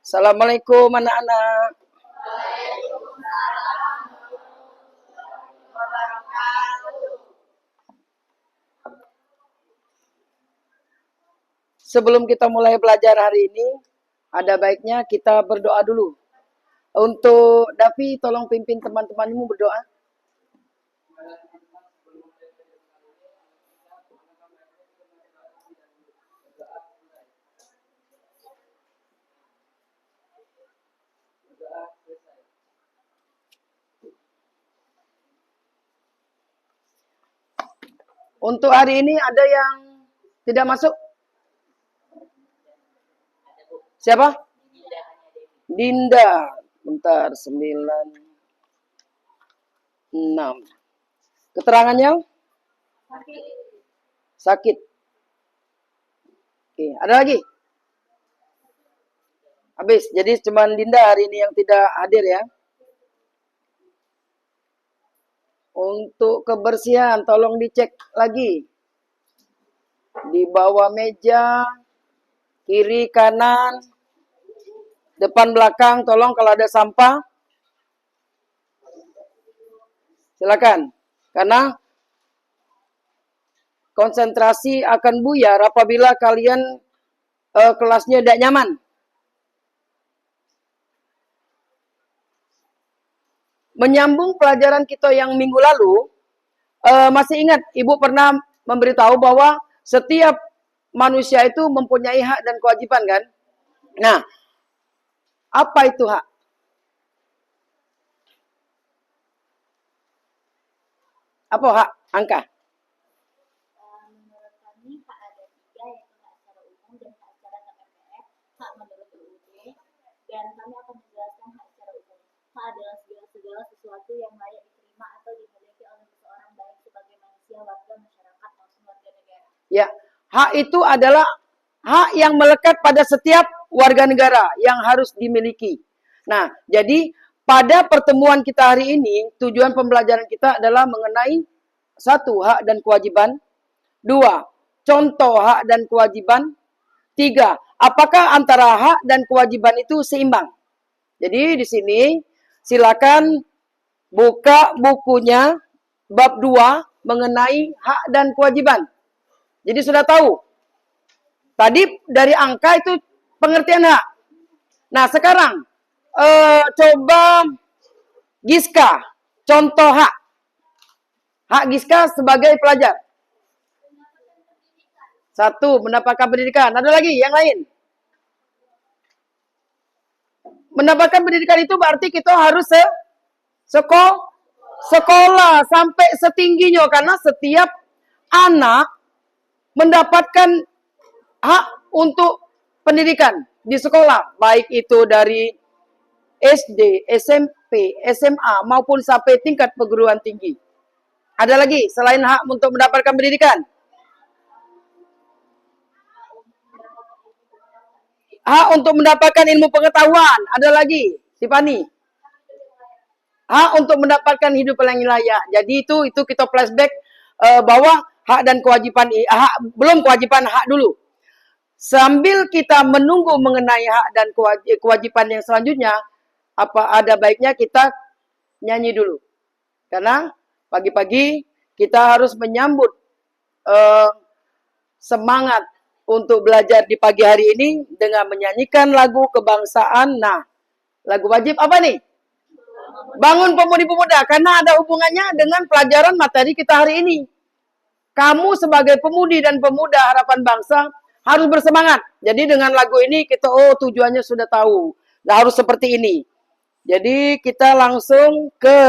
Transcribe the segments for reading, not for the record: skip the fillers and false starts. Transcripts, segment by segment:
Assalamualaikum anak-anak. Sebelum kita mulai belajar hari ini, ada baiknya kita berdoa dulu. Untuk Davi, tolong pimpin teman-temanmu berdoa. Untuk hari ini ada yang tidak masuk? Siapa? Dinda. Bentar, 96. Keterangannya? Sakit. Oke, ada lagi? Habis. Jadi cuma Dinda hari ini yang tidak hadir ya. Untuk kebersihan, tolong dicek lagi. Di bawah meja, kiri, kanan, depan, belakang, tolong kalau ada sampah. Silakan. Karena konsentrasi akan buyar apabila kalian kelasnya tidak nyaman. Menyambung pelajaran kita yang minggu lalu, masih ingat Ibu pernah memberitahu bahwa setiap manusia itu mempunyai hak dan kewajiban kan? Nah, apa itu hak? Apa hak? Angka. Menurut kami hak ada 3, yaitu hak secara umum dan hak secara KPPF, hak menurut UUD, dan kami akan menjelaskan hak secara umum. Hak adalah segala sesuatu yang layak diterima atau dimiliki oleh seseorang baik sebagai manusia, warga masyarakat maupun warga negara. Ya, hak itu adalah hak yang melekat pada setiap warga negara yang harus dimiliki. Nah, jadi pada pertemuan kita hari ini, tujuan pembelajaran kita adalah mengenai 1. Hak dan kewajiban. 2. Contoh hak dan kewajiban. 3. Apakah antara hak dan kewajiban itu seimbang? Jadi di sini silakan buka bukunya bab 2 mengenai hak dan kewajiban. Jadi sudah tahu. Tadi dari angka itu pengertian hak. Nah sekarang coba Giska, contoh hak. Hak Giska sebagai pelajar. 1. Mendapatkan pendidikan. Ada lagi yang lain? Mendapatkan pendidikan itu berarti kita harus sekolah sampai setingginya. Karena setiap anak mendapatkan hak untuk pendidikan di sekolah. Baik itu dari SD, SMP, SMA, maupun sampai tingkat perguruan tinggi. Ada lagi selain hak untuk mendapatkan pendidikan? Hak untuk mendapatkan ilmu pengetahuan. Ada lagi, Tiffany? Hak untuk mendapatkan hidup yang layak. Jadi itu kita flashback bahwa hak dan kewajiban, belum kewajiban, hak dulu. Sambil kita menunggu mengenai hak dan kewajiban yang selanjutnya, ada baiknya kita nyanyi dulu. Karena pagi-pagi kita harus menyambut semangat untuk belajar di pagi hari ini dengan menyanyikan lagu kebangsaan. Nah, lagu wajib apa nih? Bangun Pemudi-Pemuda, karena ada hubungannya dengan pelajaran materi kita hari ini. Kamu sebagai pemudi dan pemuda harapan bangsa harus bersemangat. Jadi dengan lagu ini kita tujuannya sudah tahu. Nah, harus seperti ini. Jadi kita langsung ke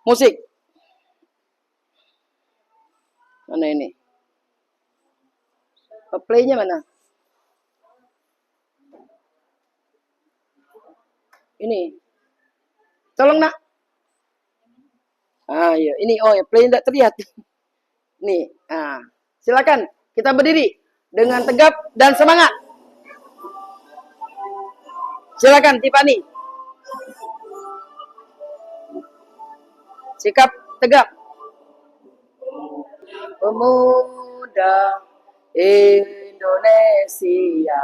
musik. Mana ini? Play-nya mana? Ini. Tolong nak. Iya. Ini ya, play tidak terlihat. Nih. Silakan kita berdiri dengan tegap dan semangat. Silakan Tiffany. Sikap tegap. Pemuda Indonesia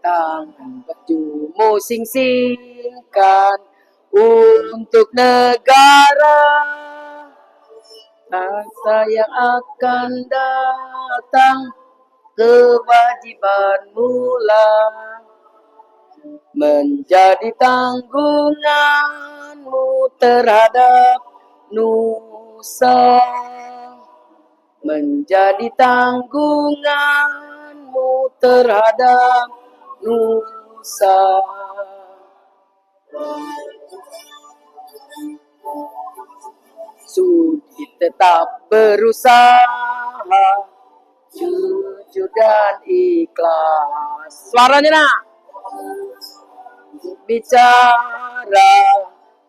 tangan bajumu sing-singkan untuk negara bangsa yang akan datang, kewajibanmu lah menjadi tanggunganmu terhadap nusa, menjadi tanggunganmu terhadap nusa. Sudi tetap berusaha, jujur dan ikhlas. Suaranya nak. Bicara,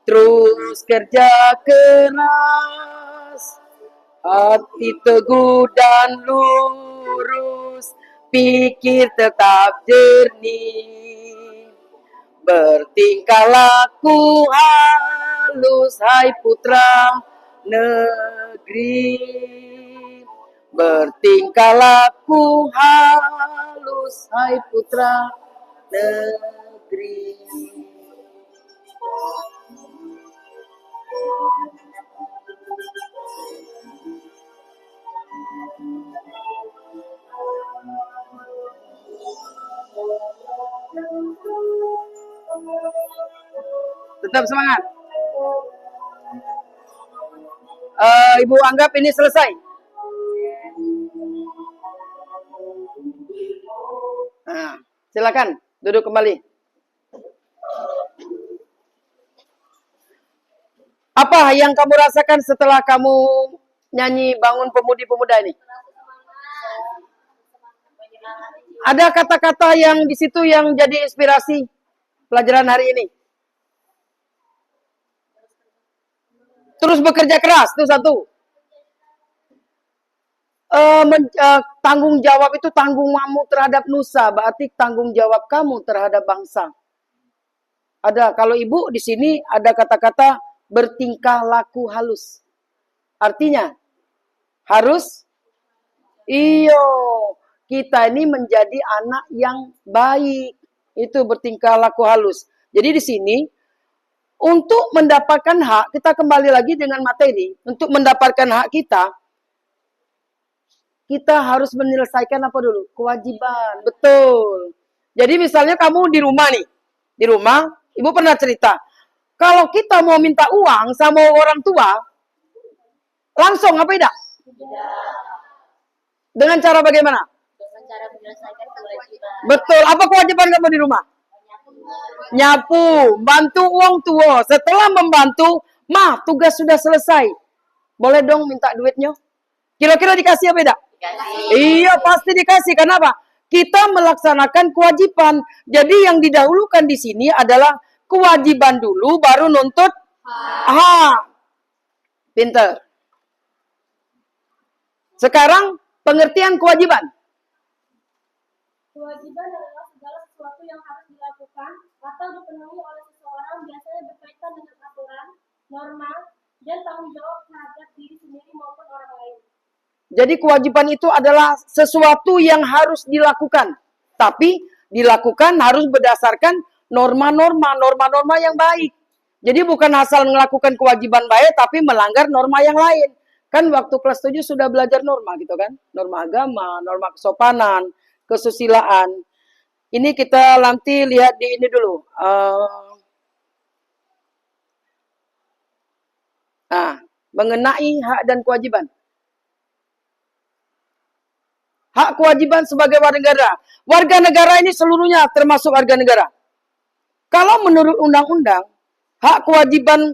terus kerja keras, hati teguh dan lurus, pikir tetap jernih, bertingkah laku halus, hai putra negeri, bertingkah laku halus, hai putra negeri. Tetap semangat. Ibu anggap ini selesai. Nah, silakan duduk kembali. Apa yang kamu rasakan setelah kamu nyanyi Bangun Pemudi-Pemuda ini? Ada kata-kata yang di situ yang jadi inspirasi pelajaran hari ini? Terus bekerja keras, itu satu. Tanggung jawab itu tanggunganmu terhadap nusa, berarti tanggung jawab kamu terhadap bangsa. Ada, kalau ibu di sini ada kata-kata bertingkah laku halus. Artinya harus kita ini menjadi anak yang baik. Itu bertingkah laku halus. Jadi di sini untuk mendapatkan hak, kita kembali lagi dengan materi. Untuk mendapatkan hak kita harus menyelesaikan apa dulu? Kewajiban. Betul. Jadi misalnya kamu di rumah nih. Di rumah, ibu pernah cerita. Kalau kita mau minta uang sama orang tua, langsung apa tidak? Dengan cara bagaimana? Dengan cara menyelesaikan kewajiban. Betul. Apa kewajiban kamu di rumah? Nyapu, bantu uang tua. Setelah membantu, tugas sudah selesai. Boleh dong minta duitnya? Kira-kira dikasih apa tidak? Dikasih. Iya, pasti dikasih. Kenapa? Kita melaksanakan kewajiban. Jadi yang didahulukan di sini adalah kewajiban dulu, baru nuntut hak. Pinter. Sekarang pengertian kewajiban. Kewajiban adalah segala sesuatu yang harus dilakukan atau dipenuhi oleh seseorang, biasanya berkaitan dengan aturan, norma, dan tanggung jawab terhadap diri sendiri maupun orang lain. Jadi kewajiban itu adalah sesuatu yang harus dilakukan. Tapi dilakukan harus berdasarkan norma-norma yang baik. Jadi bukan asal melakukan kewajiban baik tapi melanggar norma yang lain. Kan waktu kelas 7 sudah belajar norma gitu kan. Norma agama, norma kesopanan, kesusilaan. Ini kita nanti lihat di ini dulu. Mengenai hak dan kewajiban. Hak kewajiban sebagai warga negara. Warga negara ini seluruhnya termasuk warga negara. Kalau menurut undang-undang, hak kewajiban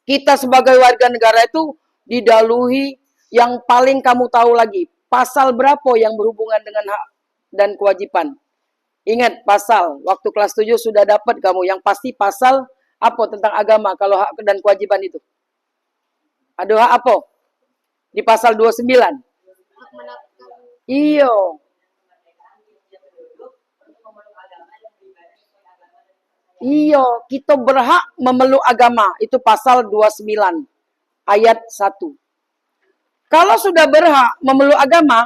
kita sebagai warga negara itu didahului yang paling kamu tahu lagi. Pasal berapa yang berhubungan dengan hak dan kewajiban? Ingat pasal, waktu kelas 7 sudah dapat kamu. Yang pasti pasal apa tentang agama kalau hak dan kewajiban itu? Ada hak apa? Di pasal 29. Iyo. Iyo, kita berhak memeluk agama. Itu pasal 29 ayat 1. Kalau sudah berhak memeluk agama,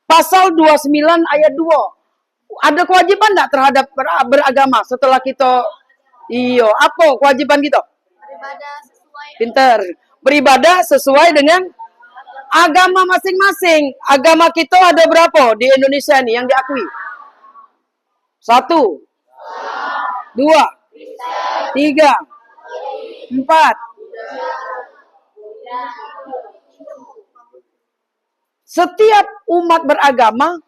pasal 29 ayat 2. Ada kewajiban enggak terhadap beragama setelah kita apa kewajiban kita? Beribadah sesuai Pinter. Beribadah sesuai dengan agama masing-masing. Agama kita ada berapa di Indonesia nih yang diakui? 1, 2, 3, 4. Setiap umat beragama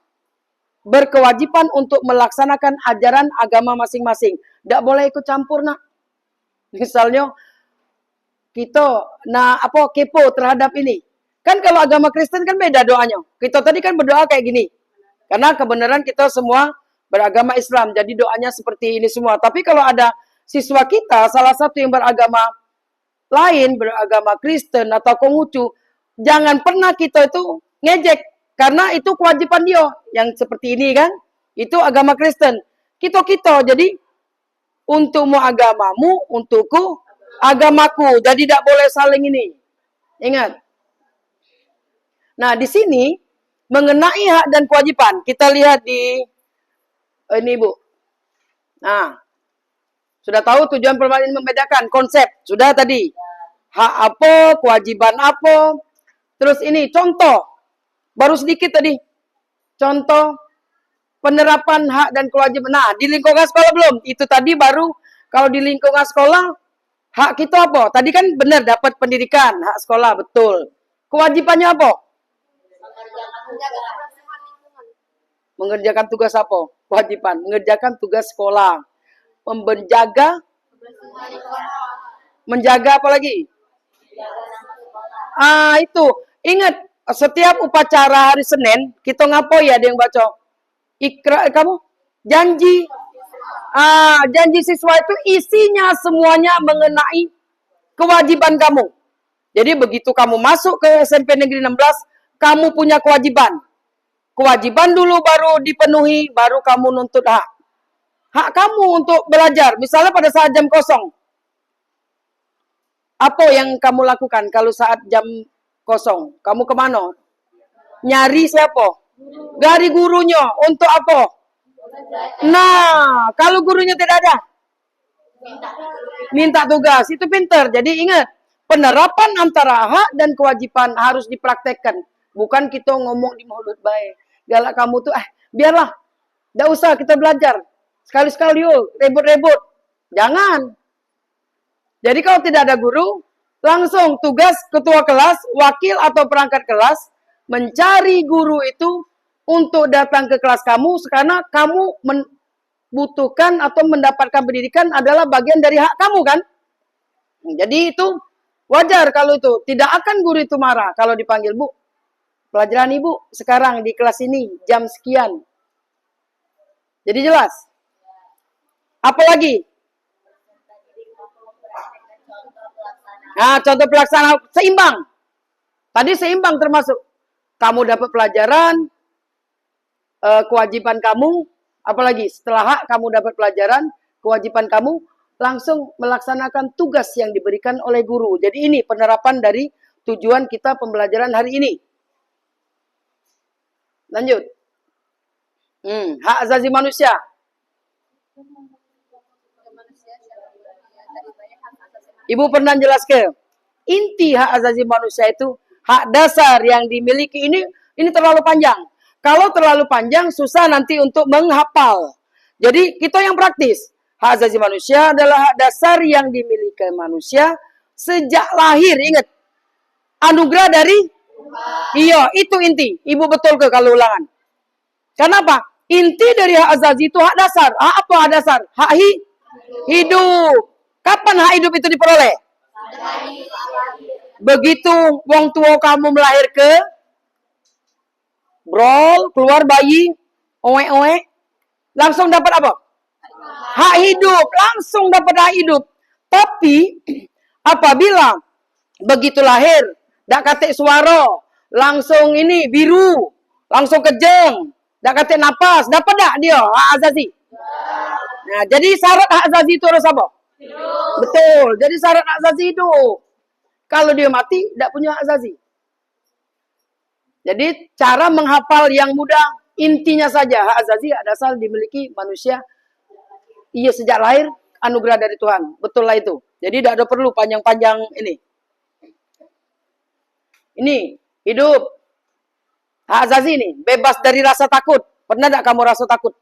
berkewajiban untuk melaksanakan ajaran agama masing-masing. Tidak boleh ikut campur, nak. Misalnya, kita kepo terhadap ini. Kan kalau agama Kristen kan beda doanya. Kita tadi kan berdoa kayak gini. Karena kebenaran kita semua beragama Islam. Jadi doanya seperti ini semua. Tapi kalau ada siswa kita, salah satu yang beragama lain, beragama Kristen atau Konghucu, jangan pernah kita itu ngejek. Karena itu kewajiban dia. Yang seperti ini kan, itu agama Kristen. Kita. Jadi, untukmu agamamu, untukku agamaku. Jadi tidak boleh saling ini. Ingat. Nah, di sini mengenai hak dan kewajiban. Kita lihat di ini, Bu. Nah, sudah tahu tujuan permainan membedakan konsep. Sudah tadi. Hak apa, kewajiban apa. Terus ini contoh. Baru sedikit tadi. Contoh penerapan hak dan kewajiban. Nah, di lingkungan sekolah belum. Itu tadi baru kalau di lingkungan sekolah hak kita apa? Tadi kan benar dapat pendidikan, hak sekolah, betul. Kewajibannya apa? Mengerjakan tugas apa? Kewajiban. Mengerjakan tugas sekolah. Menjaga apa lagi? Itu. Ingat, setiap upacara hari Senin, kita ngapo ya ada yang baca? Kamu? Janji. Janji siswa itu isinya semuanya mengenai kewajiban kamu. Jadi begitu kamu masuk ke SMP Negeri 16, kamu punya kewajiban. Kewajiban dulu baru dipenuhi, baru kamu nuntut hak. Hak kamu untuk belajar. Misalnya pada saat jam kosong. Apa yang kamu lakukan kalau saat jam kosong? Kamu kemana? Nyari siapa? Dari gurunya. Untuk apa? Nah, kalau gurunya tidak ada? Minta tugas. Itu pinter. Jadi ingat. Penerapan antara hak dan kewajiban harus dipraktekkan. Bukan kita ngomong di mulut baik. Galak kamu tuh, biarlah. Tidak usah kita belajar. Sekali-sekali yuk, rebut-rebut. Jangan. Jadi kalau tidak ada guru, langsung tugas ketua kelas, wakil atau perangkat kelas, mencari guru itu untuk datang ke kelas kamu, karena kamu membutuhkan atau mendapatkan pendidikan adalah bagian dari hak kamu kan. Jadi itu wajar kalau itu. Tidak akan guru itu marah kalau dipanggil, Bu. Pelajaran Ibu sekarang di kelas ini, jam sekian. Jadi jelas. Apalagi? Nah, contoh pelaksanaan seimbang. Tadi seimbang termasuk. Kamu dapat pelajaran, kewajiban kamu, apalagi setelah hak kamu dapat pelajaran, kewajiban kamu, langsung melaksanakan tugas yang diberikan oleh guru. Jadi ini penerapan dari tujuan kita pembelajaran hari ini. Lanjut. Hak asasi manusia. Ibu pernah jelaskan. Inti hak asasi manusia itu hak dasar yang dimiliki ini terlalu panjang. Kalau terlalu panjang susah nanti untuk menghafal. Jadi kita yang praktis. Hak asasi manusia adalah hak dasar yang dimiliki manusia sejak lahir. Ingat. Anugerah dari iya, itu inti. Ibu betul ke kalau ulangan. Kenapa? Inti dari hak asasi itu hak dasar. Hak apa hak dasar? Hak hidup. Kapan hak hidup itu diperoleh? Begitu wong tua kamu melahirkan, brol, keluar bayi, oe-oe, langsung dapat apa? Hak hidup. Langsung dapat hak hidup. Tapi, apabila begitu lahir, dak katik suara, langsung ini biru, langsung kejeng, dak katik napas, dapat dak dia hak asasi? Nah, jadi syarat hak asasi itu harus apa? Betul. Jadi syarat hak asasi hidup. Kalau dia mati, tidak punya hak asasi. Jadi cara menghafal yang mudah, Intinya saja hak azazi asal dimiliki manusia. Iya sejak lahir anugerah dari Tuhan. Betul lah itu. Jadi tidak ada perlu panjang-panjang ini. Ini hidup hak azazi ini bebas dari rasa takut. Pernah tidak kamu rasa takut?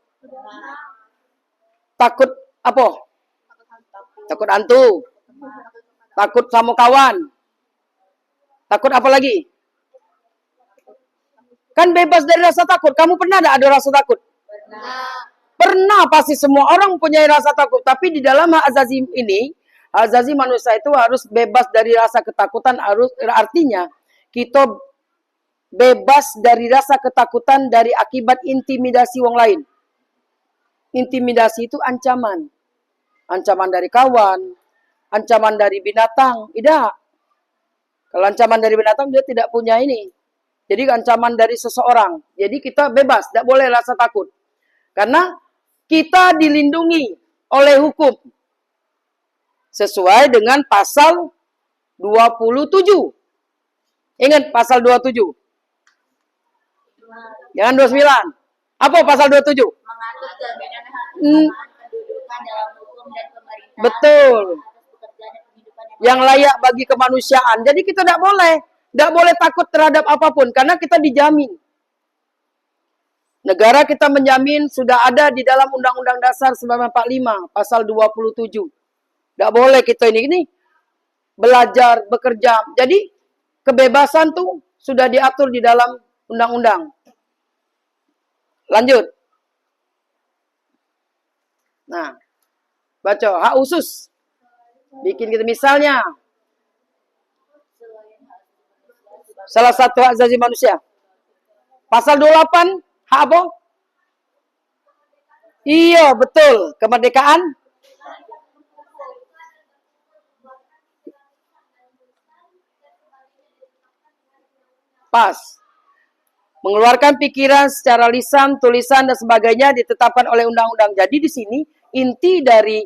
Takut apa? Takut hantu. Takut sama kawan. Takut apa lagi? Kan bebas dari rasa takut. Kamu pernah tidak ada rasa takut? Pernah, pasti semua orang punya rasa takut. Tapi di dalam hak azazi ini, hak azazi manusia itu harus bebas dari rasa ketakutan. Artinya, kita bebas dari rasa ketakutan dari akibat intimidasi wong lain. Intimidasi itu ancaman. Ancaman dari kawan, ancaman dari binatang. Tidak. Kalau ancaman dari binatang, dia tidak punya ini. Jadi ancaman dari seseorang. Jadi kita bebas, tidak boleh rasa takut. Karena kita dilindungi oleh hukum. Sesuai dengan pasal 27. Ingat pasal 27. Jangan 29. Apa pasal 27? Mengatur jaminan hak kedudukan dalam hukum dan pemerintahan. Betul. Atas pekerjaan dan kehidupan Yang layak bagi kemanusiaan. Jadi kita tidak boleh takut terhadap apapun karena kita dijamin. Negara kita menjamin sudah ada di dalam Undang-Undang Dasar 1945 pasal 27. Tidak boleh kita ini belajar, bekerja. Jadi kebebasan tuh sudah diatur di dalam undang-undang. Lanjut. Nah, baca hak khusus. Bikin kita misalnya. Salah satu hak asasi manusia. Pasal 28, hak apa? Iya, betul. Kemerdekaan. Pas. Mengeluarkan pikiran secara lisan, tulisan, dan sebagainya ditetapkan oleh undang-undang. Jadi di sini, inti dari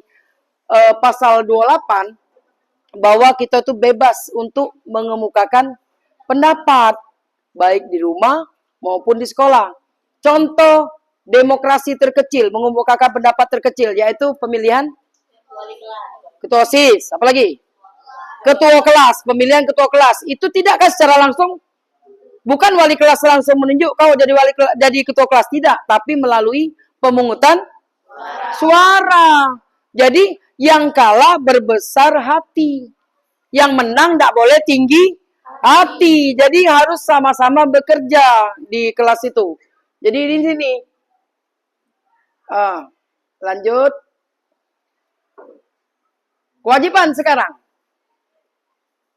pasal 28, bahwa kita itu bebas untuk mengemukakan pendapat, baik di rumah maupun di sekolah. Contoh demokrasi terkecil, mengemukakan pendapat terkecil, yaitu pemilihan ketua OSIS, apalagi ketua kelas, pemilihan ketua kelas. Itu tidakkah secara langsung, bukan wali kelas langsung menunjuk kau jadi ketua kelas, tidak, tapi melalui pemungutan suara. Jadi yang kalah berbesar hati, yang menang tidak boleh tinggi hati. Jadi harus sama-sama bekerja di kelas itu. Jadi di sini. Lanjut. Kewajiban sekarang.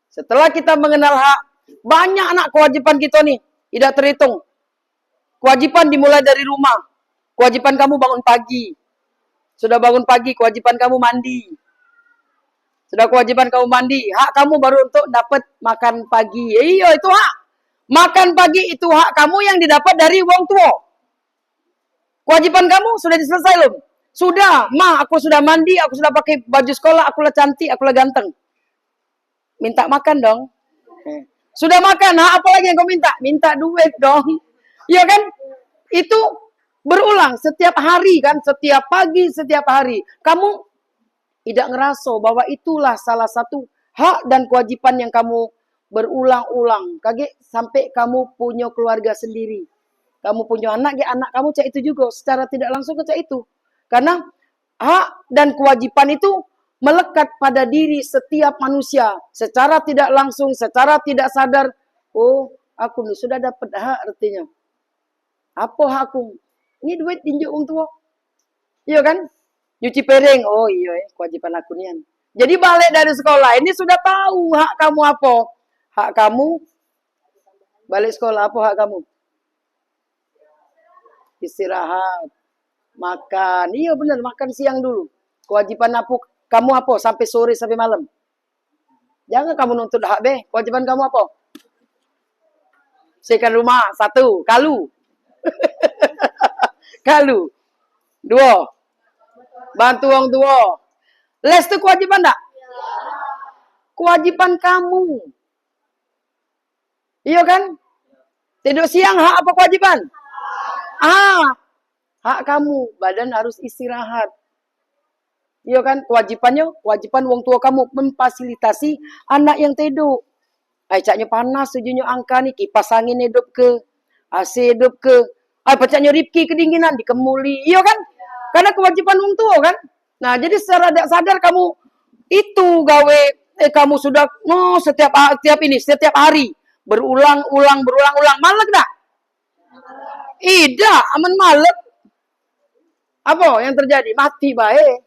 Setelah kita mengenal hak, banyak anak kewajiban kita nih. Tidak terhitung. Kewajiban dimulai dari rumah. Kewajiban kamu bangun pagi. Sudah bangun pagi, kewajiban kamu mandi. Sudah kewajiban kamu mandi. Hak kamu baru untuk dapat makan pagi. Iya, itu hak. Makan pagi itu hak kamu yang didapat dari wong tua. Kewajiban kamu sudah diselesai belum? Sudah. Ma, aku sudah mandi, aku sudah pakai baju sekolah, aku lah cantik, aku lah ganteng. Minta makan dong. Sudah makan, hak apa lagi yang kau minta? Minta duit dong. Iya kan? Itu berulang setiap hari kan, setiap pagi, setiap hari. Kamu tidak ngerasa bahwa itulah salah satu hak dan kewajiban yang kamu berulang-ulang. Kaget sampai kamu punya keluarga sendiri. Kamu punya anak, ya anak kamu cak itu juga. Secara tidak langsung cak itu. Karena hak dan kewajiban itu melekat pada diri setiap manusia. Secara tidak langsung, secara tidak sadar. Oh, aku nih sudah dapat hak artinya. Apa hakku? Ini duit tinjuk orang tua. Iya kan? Nyuci piring. Oh iya, kewajiban aku nian. Jadi balik dari sekolah, ini sudah tahu hak kamu apa. Hak kamu, balik sekolah, apa hak kamu? Istirahat. Makan. Iya benar, makan siang dulu. Kewajiban kamu apa? Sampai sore, sampai malam. Jangan kamu nuntut hak be. Kewajiban kamu apa? Bersihkan rumah. 1. Kalu. Kalu. 2. Bantu orang tua. Les itu kewajiban tak? Kewajiban kamu. Iya kan? Tidur siang hak apa kewajiban? hak kamu, badan harus istirahat. Iya kan, kewajiban wong tua kamu memfasilitasi anak yang teduk. Caknya panas sejunyo angka nih, kipas angin hidup ke, AC hidup ke. Pacaknya Ripki kedinginan, dikemuli. Iya kan? Karena kewajiban wong tua kan. Nah, jadi secara tidak sadar kamu itu gawe, kamu sudah setiap hari berulang-ulang, maleg dah. Ida, aman maleg. Apa yang terjadi? Mati baik.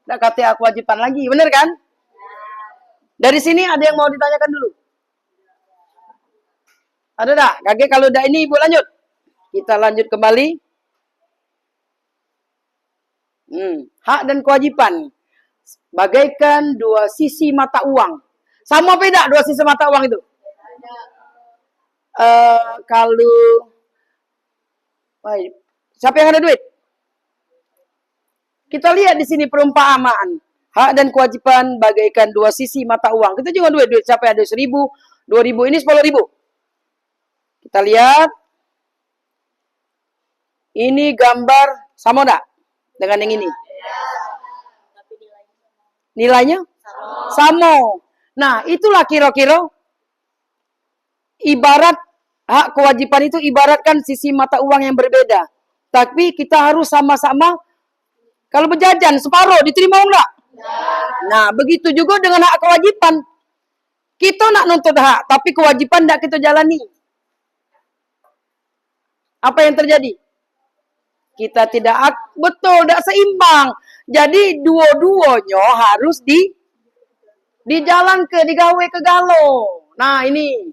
Nggak kata kewajiban lagi, bener kan? Dari sini ada yang mau ditanyakan dulu? Ada tak? Kakek kalau udah ini ibu lanjut. Kita lanjut kembali. Hak dan kewajiban. Bagaikan dua sisi mata uang. Sama beda dua sisi mata uang itu? Kalau siapa yang ada duit? Kita lihat di sini perumpamaan. Hak dan kewajiban bagaikan dua sisi mata uang. Kita juga duit. Siapa yang ada 1.000, 2.000, ini 10.000. Kita lihat. Ini gambar sama enggak dengan yang ini? Nilainya? Sama. Nah, itulah kira-kira ibarat hak kewajiban itu ibaratkan sisi mata uang yang berbeda. Tapi kita harus sama-sama. Kalau berjajan, separuh diterima enggak? Nah, begitu juga dengan hak kewajiban. Kita nak nuntut hak, tapi kewajiban enggak kita jalani. Apa yang terjadi? Kita tidak betul, tidak seimbang. Jadi dua-duanya harus digawe ke galo. Nah, ini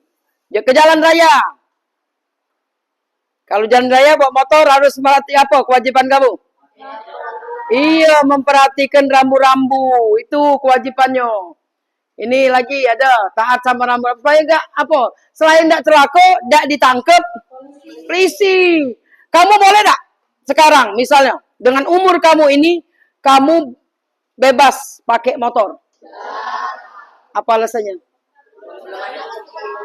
ke jalan raya. Kalau jalan raya bawa motor harus merhati apa kewajiban kamu? Iya, memperhatikan rambu-rambu. Itu kewajibannya. Ini lagi ada taat sama rambu. Supaya enggak apa? Selain enggak celaka, enggak ditangkap polisi. Kamu boleh enggak sekarang misalnya dengan umur kamu ini kamu bebas pakai motor? Apa alasannya?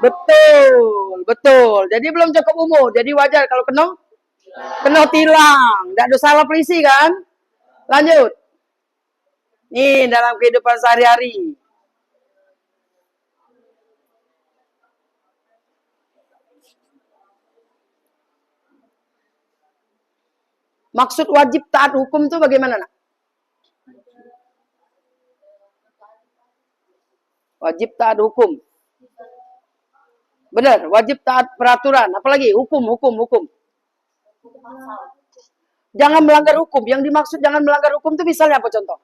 Betul. Jadi belum cukup umur. Jadi wajar kalau kena tilang. Enggak ada salah polisi kan? Lanjut. Nih dalam kehidupan sehari-hari. Maksud wajib taat hukum itu bagaimana, nak? Wajib taat hukum. Benar, wajib taat peraturan. Apalagi hukum. Jangan melanggar hukum. Yang dimaksud jangan melanggar hukum itu misalnya apa contoh?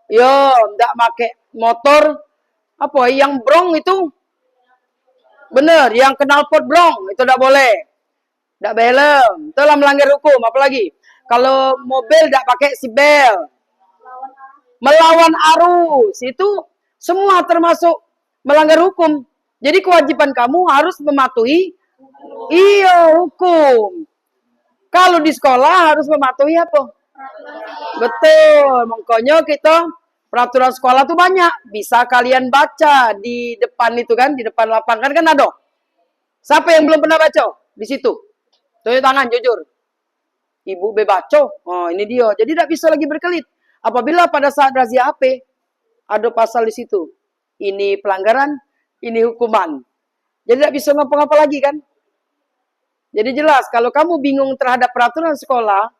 Enggak pakai motor. Apa? Yang brong itu? Benar, yang knalpot brong itu enggak boleh. Enggak belem. Itulah melanggar hukum. Apalagi? Kalau mobil enggak pakai seatbelt. Melawan arus. Itu semua termasuk melanggar hukum. Jadi kewajiban kamu harus mematuhi hukum. Kalau di sekolah harus mematuhi apa? Betul. Makanya kita peraturan sekolah tuh banyak. Bisa kalian baca di depan itu kan, di depan lapangan kan ada. Siapa yang belum pernah baca di situ? Tunjuk tangan jujur. Ibu bebaca. Oh, ini dia. Jadi tidak bisa lagi berkelit. Apabila pada saat razia HP ada pasal di situ. Ini pelanggaran, ini hukuman. Jadi tidak bisa ngapa-ngapa lagi kan? Jadi jelas, kalau kamu bingung terhadap peraturan sekolah,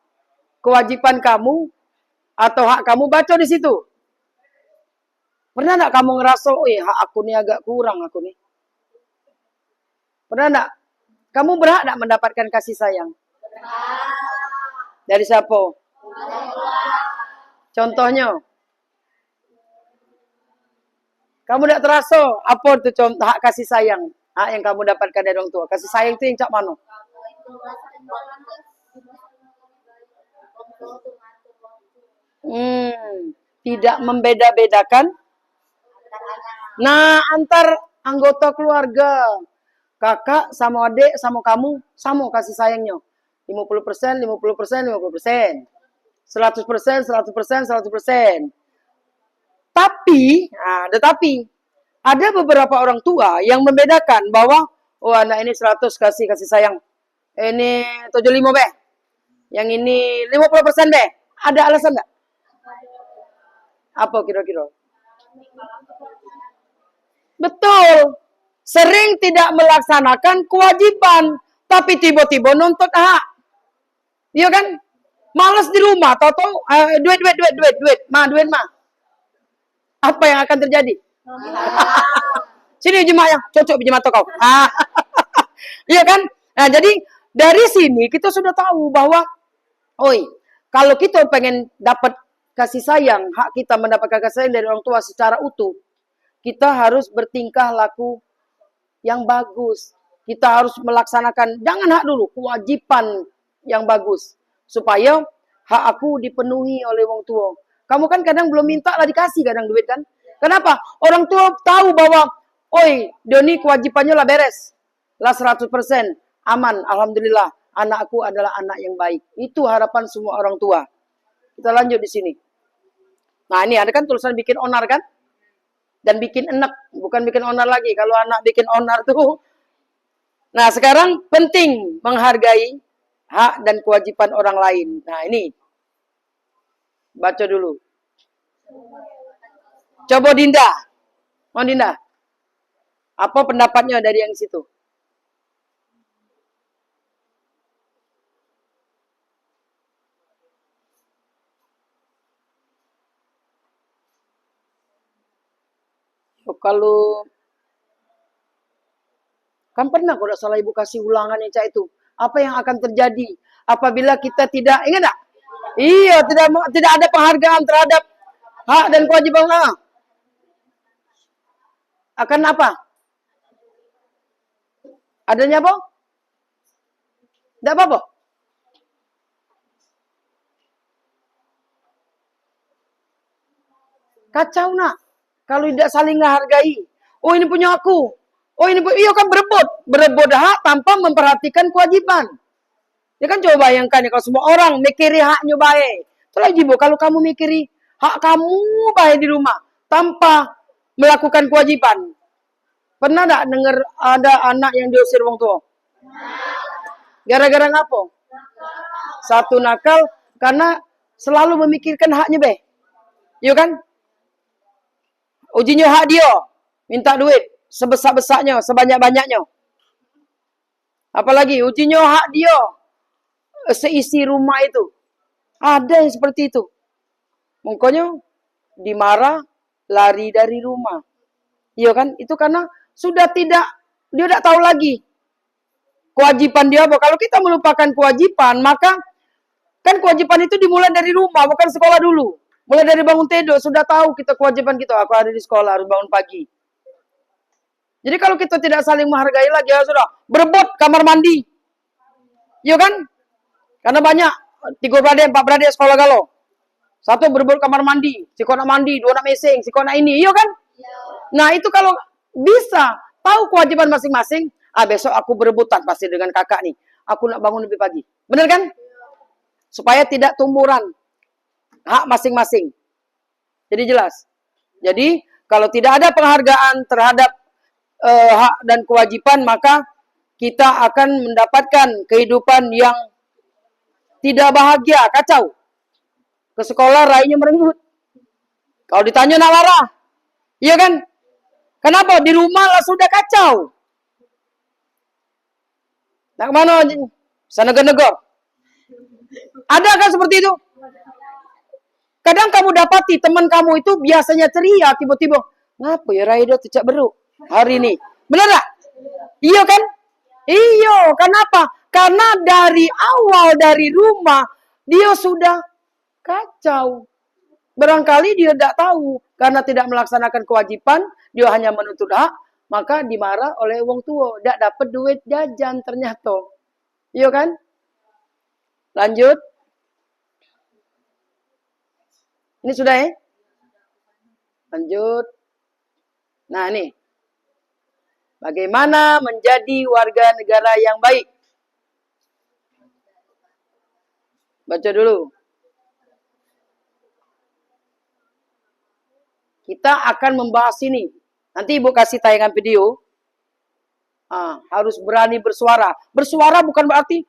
kewajiban kamu atau hak kamu baca di situ. Pernah enggak kamu ngerasa, hak aku nih agak kurang aku nih? Pernah enggak? Kamu berhak enggak mendapatkan kasih sayang? Dari siapa? Contohnya? Kamu enggak terasa apa itu contoh hak kasih sayang? Hak yang kamu dapatkan dari orang tua. Kasih sayang itu yang cak mana? Tidak membeda-bedakan. Nah, antar anggota keluarga. Kakak sama adik sama kamu sama kasih sayangnya. 50%, 50%, 50%. 100%, 100%. Tapi, ada beberapa orang tua yang membedakan bahwa anak ini 100 kasih sayang. Ini 75 be. Yang ini 50% be. Ada alasan nggak? Apa kira-kira? Betul. Sering tidak melaksanakan kewajiban. Tapi tiba-tiba nuntut hak. Iya kan? Males di rumah. Tahu-tahu duit. Duit mah. Apa yang akan terjadi? Sini jemaah, cocok jemaah kau. Iya kan? Nah, jadi dari sini kita sudah tahu bahwa, oi, kalau kita pengen dapat kasih sayang, hak kita mendapatkan kasih sayang dari orang tua secara utuh, kita harus bertingkah laku yang bagus. Kita harus melaksanakan, jangan hak dulu, kewajiban yang bagus. Supaya hak aku dipenuhi oleh orang tua. Kamu kan kadang belum minta lah dikasih kadang duit kan? Kenapa? Orang tua tahu bahwa, oi, Doni kewajibannya lah beres. Lah 100%. Aman, alhamdulillah. Anakku adalah anak yang baik. Itu harapan semua orang tua. Kita lanjut di sini. Nah ini ada kan tulisan bikin onar kan? Dan bikin enak. Bukan bikin onar lagi. Kalau anak bikin onar tuh. Nah sekarang penting menghargai hak dan kewajiban orang lain. Nah ini. Baca dulu. Coba Dinda. Mau Dinda? Apa pendapatnya dari yang situ? Kalau kan pernah kalau salah ibu kasih ulangan yang cak itu. Apa yang akan terjadi apabila kita tidak ingat tak? Iya, tidak ada penghargaan terhadap hak dan kewajiban Allah. Akan apa? Adanya apa? Tidak apa-apa. Kacau nak. Kalau tidak saling menghargai. Oh ini punya aku. Oh ini punya, iya kan berebut. Berebut hak tanpa memperhatikan kewajiban. Ya kan coba bayangkan ya kalau semua orang mikiri haknya baik. Itu lagi bu, kalau kamu mikiri hak kamu baik di rumah tanpa melakukan kewajiban. Pernah enggak dengar ada anak yang diusir wong tua? Gara-gara ngapa? Satu nakal karena selalu memikirkan haknya be. Iya kan? Ujinya hak dia. Minta duit sebesar-besarnya, sebanyak-banyaknya. Apalagi ujinya hak dia. Seisi rumah itu. Ada yang seperti itu. Makanya dimarah, lari dari rumah. Iya kan? Itu karena sudah tidak, dia tidak tahu lagi kewajiban dia apa. Kalau kita melupakan kewajiban, maka kan kewajiban itu dimulai dari rumah, bukan sekolah dulu. Mulai dari bangun tidur, sudah tahu kita kewajiban kita. Aku ada di sekolah, harus bangun pagi. Jadi kalau kita tidak saling menghargai lagi, ya sudah. Berebut kamar mandi. Iya kan? Karena banyak, 3 beradik, 4 beradik sekolah galau. Satu berebut kamar mandi, si kau nak mandi, 2 nak mesing, si kau nak ini, iya kan? Nah itu kalau bisa tahu kewajiban masing-masing, besok aku berebutan pasti dengan kakak nih. Aku nak bangun lebih pagi. Benar kan? Supaya tidak tumburan hak masing-masing. Jadi jelas. Jadi kalau tidak ada penghargaan terhadap hak dan kewajiban, maka kita akan mendapatkan kehidupan yang tidak bahagia, kacau. Ke sekolah raihnya merenggut. Kalau ditanya nak marah. Iya kan? Kenapa? Di rumah lah sudah kacau. Nak kemana? Sana negor. Ada kan seperti itu? Kadang kamu dapati teman kamu itu biasanya ceria, tiba-tiba, ngapa ya Raido tidak beruk hari ini? Benar tak? Iya kan? Iya, kenapa? Karena dari awal, dari rumah, dia sudah kacau. Barangkali dia tidak tahu, karena tidak melaksanakan kewajiban, dia hanya menuntut hak, maka dimarah oleh wong tua. Tidak dapat duit jajan ternyata. Iya kan? Lanjut. Ini sudah ya? Lanjut. Nah ini. Bagaimana menjadi warga negara yang baik? Baca dulu. Kita akan membahas ini. Nanti Ibu kasih tayangan video. Harus berani bersuara. Bersuara bukan berarti,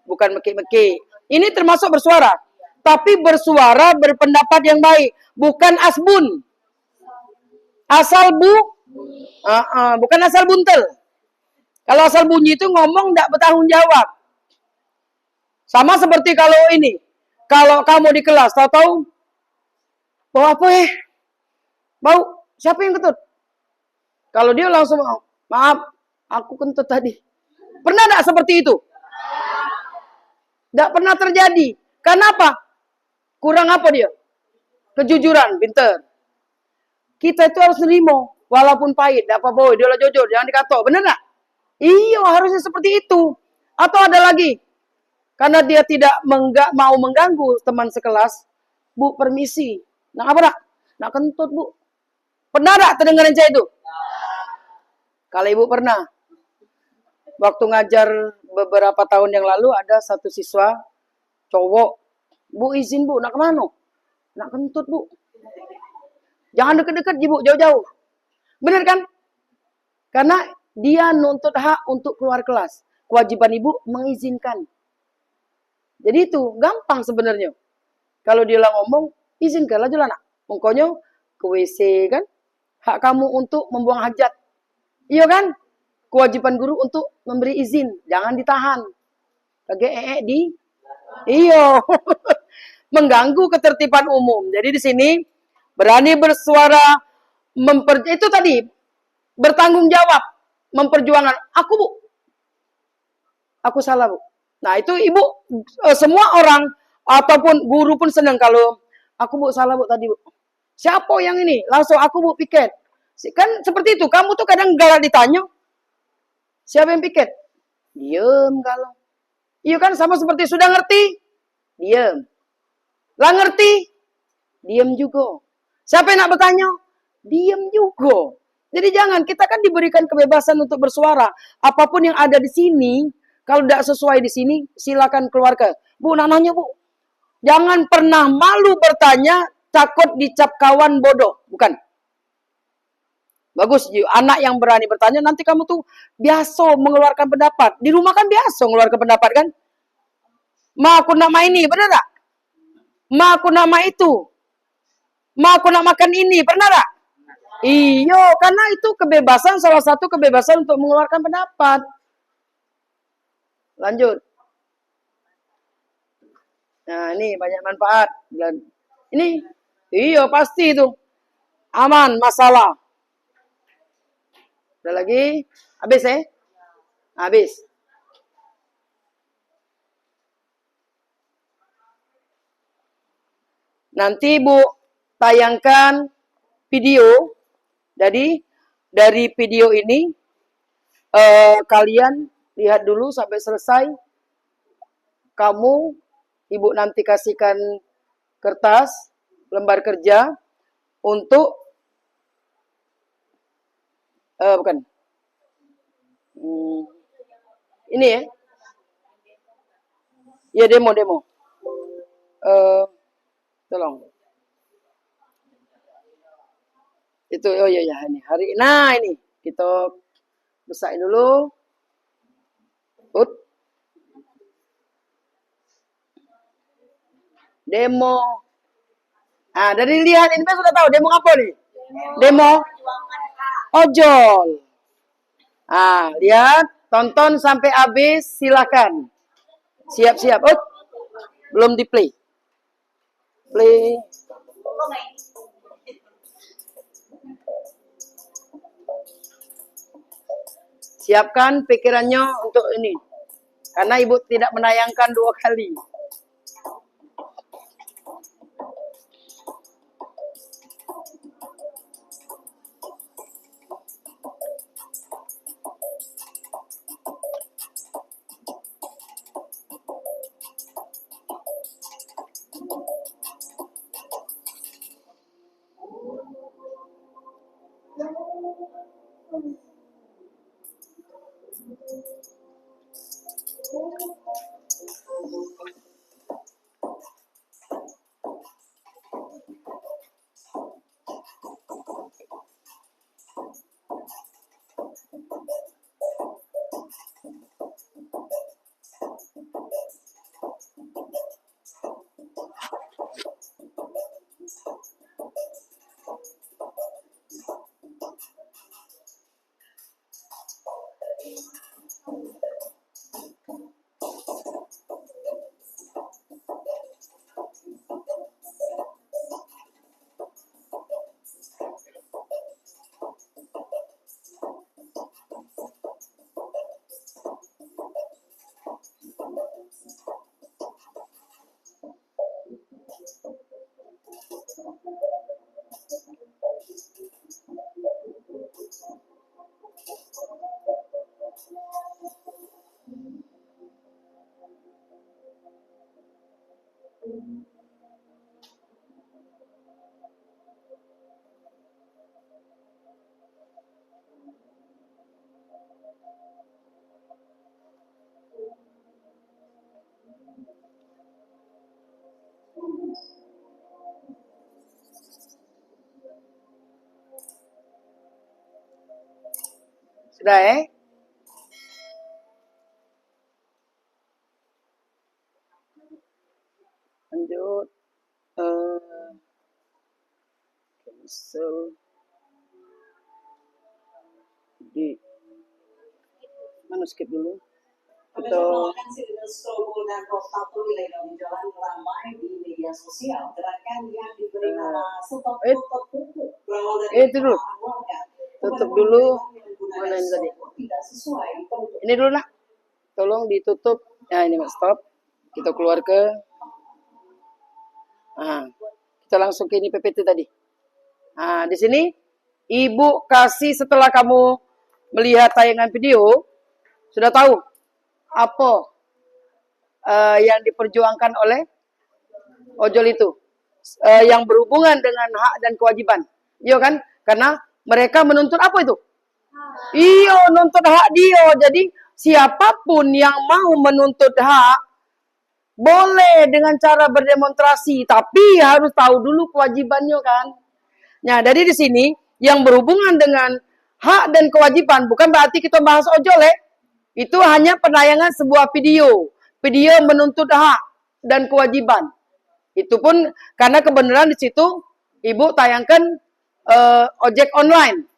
bukan meki-meki. Ini termasuk bersuara. Tapi bersuara berpendapat yang baik. Bukan asbun. Asal bukan asal buntel. Kalau asal bunyi itu ngomong tidak bertanggung jawab. Sama seperti kalau ini. Kalau kamu di kelas, tahu-tahu, bau apa ya? Bau, siapa yang ketut? Kalau dia langsung, maaf, aku kentut tadi. Pernah tidak seperti itu? Tidak pernah terjadi. Kenapa? Kurang apa dia? Kejujuran, pinter. Kita itu harus nerimo, walaupun pahit. Tidak apa-apa, dia lah jujur, jangan dikatok. Benar tak? Iya, harusnya seperti itu. Atau ada lagi. Karena dia tidak mau mengganggu teman sekelas. Bu, permisi. Nah, apa nak? Nak kentut, Bu. Pernah tak terdengar yang itu? Kalau ibu pernah. Waktu ngajar beberapa tahun yang lalu ada satu siswa cowok. Bu, izin Bu, nak kemana? Nak kentut, Bu. Jangan deket-deket, Bu, jauh-jauh. Benar kan? Karena dia nuntut hak untuk keluar kelas. Kewajiban ibu mengizinkan. Jadi itu gampang sebenarnya. Kalau dia ngomong, izinkanlah jelas nak. Pokoknya ke WC kan. Hak kamu untuk membuang hajat. Iya kan? Kewajiban guru untuk memberi izin. Jangan ditahan. Lagi di. Iya. Mengganggu ketertiban umum. Jadi di sini berani bersuara. Itu tadi. Bertanggung jawab. Memperjuangkan. Aku Bu. Aku salah Bu. Nah itu ibu. Semua orang. Ataupun guru pun senang kalau. Aku Bu salah Bu tadi Bu. Siapa yang ini? Langsung aku Bu piket. Kan seperti itu. Kamu tuh kadang galak ditanya. Siapa yang piket? Diem kalau. Iya kan sama seperti sudah ngerti. Diem. Lah ngerti. Diem juga. Siapa yang nak bertanya? Diem juga. Jadi jangan. Kita kan diberikan kebebasan untuk bersuara. Apapun yang ada di sini. Kalau tidak sesuai di sini. Silakan keluar ke. Bu nanya Bu. Jangan pernah malu bertanya. Takut dicap kawan bodoh. Bukan. Bagus. Anak yang berani bertanya. Nanti kamu tuh biasa mengeluarkan pendapat. Di rumah kan biasa mengeluarkan pendapat kan. Ma aku nama ini. Benar tak? Ma aku nama itu. Ma aku nak makan ini. Pernah tak? Iya. Karena itu kebebasan. Salah satu kebebasan untuk mengeluarkan pendapat. Lanjut. Nah ini banyak manfaat. Ini. Iya pasti itu. Aman masalah. Ada lagi? Habis Habis. Nanti Bu tayangkan video. Jadi dari video ini kalian lihat dulu sampai selesai. Kamu Ibu nanti kasihkan kertas, lembar kerja untuk bukan. Ini ya. Ya demo. Tolong. Itu iya ini. Nah ini kita besain dulu. Demo. Ah dari lihat ini kan sudah tahu demo apa nih? Demo ojol. Lihat, tonton sampai habis, silakan. Siap-siap. Belum di play. Play. Siapkan pikirannya untuk ini. Karena Ibu tidak menayangkan 2 kali. Sudah lanjut. Cancel. Di mana skip dulu? Atau dengan strobo dan prostatur ilegal di jalan ramai di media sosial. Gerakan yang diberi nama Stop Tutup Buku berawal dari itu dulu. Tutup dulu. Mana ini tadi? Tidak sesuai. Ini dulu nak. Tolong ditutup. Ya ini mas, stop. Kita keluar ke. Nah, kita langsung ke ini PPT tadi. Nah, di sini Ibu kasih setelah kamu melihat tayangan video sudah tahu apa yang diperjuangkan oleh ojol itu yang berhubungan dengan hak dan kewajiban. Iya kan? Karena mereka menuntut apa itu? Iya, nuntut hak dia. Jadi siapapun yang mau menuntut hak boleh dengan cara berdemonstrasi, tapi harus tahu dulu kewajibannya kan. Nah, dari di sini yang berhubungan dengan hak dan kewajiban bukan berarti kita bahas ojol Itu hanya penayangan sebuah video. Video menuntut hak dan kewajiban. Itu pun karena kebenaran di situ Ibu tayangkan ojek online.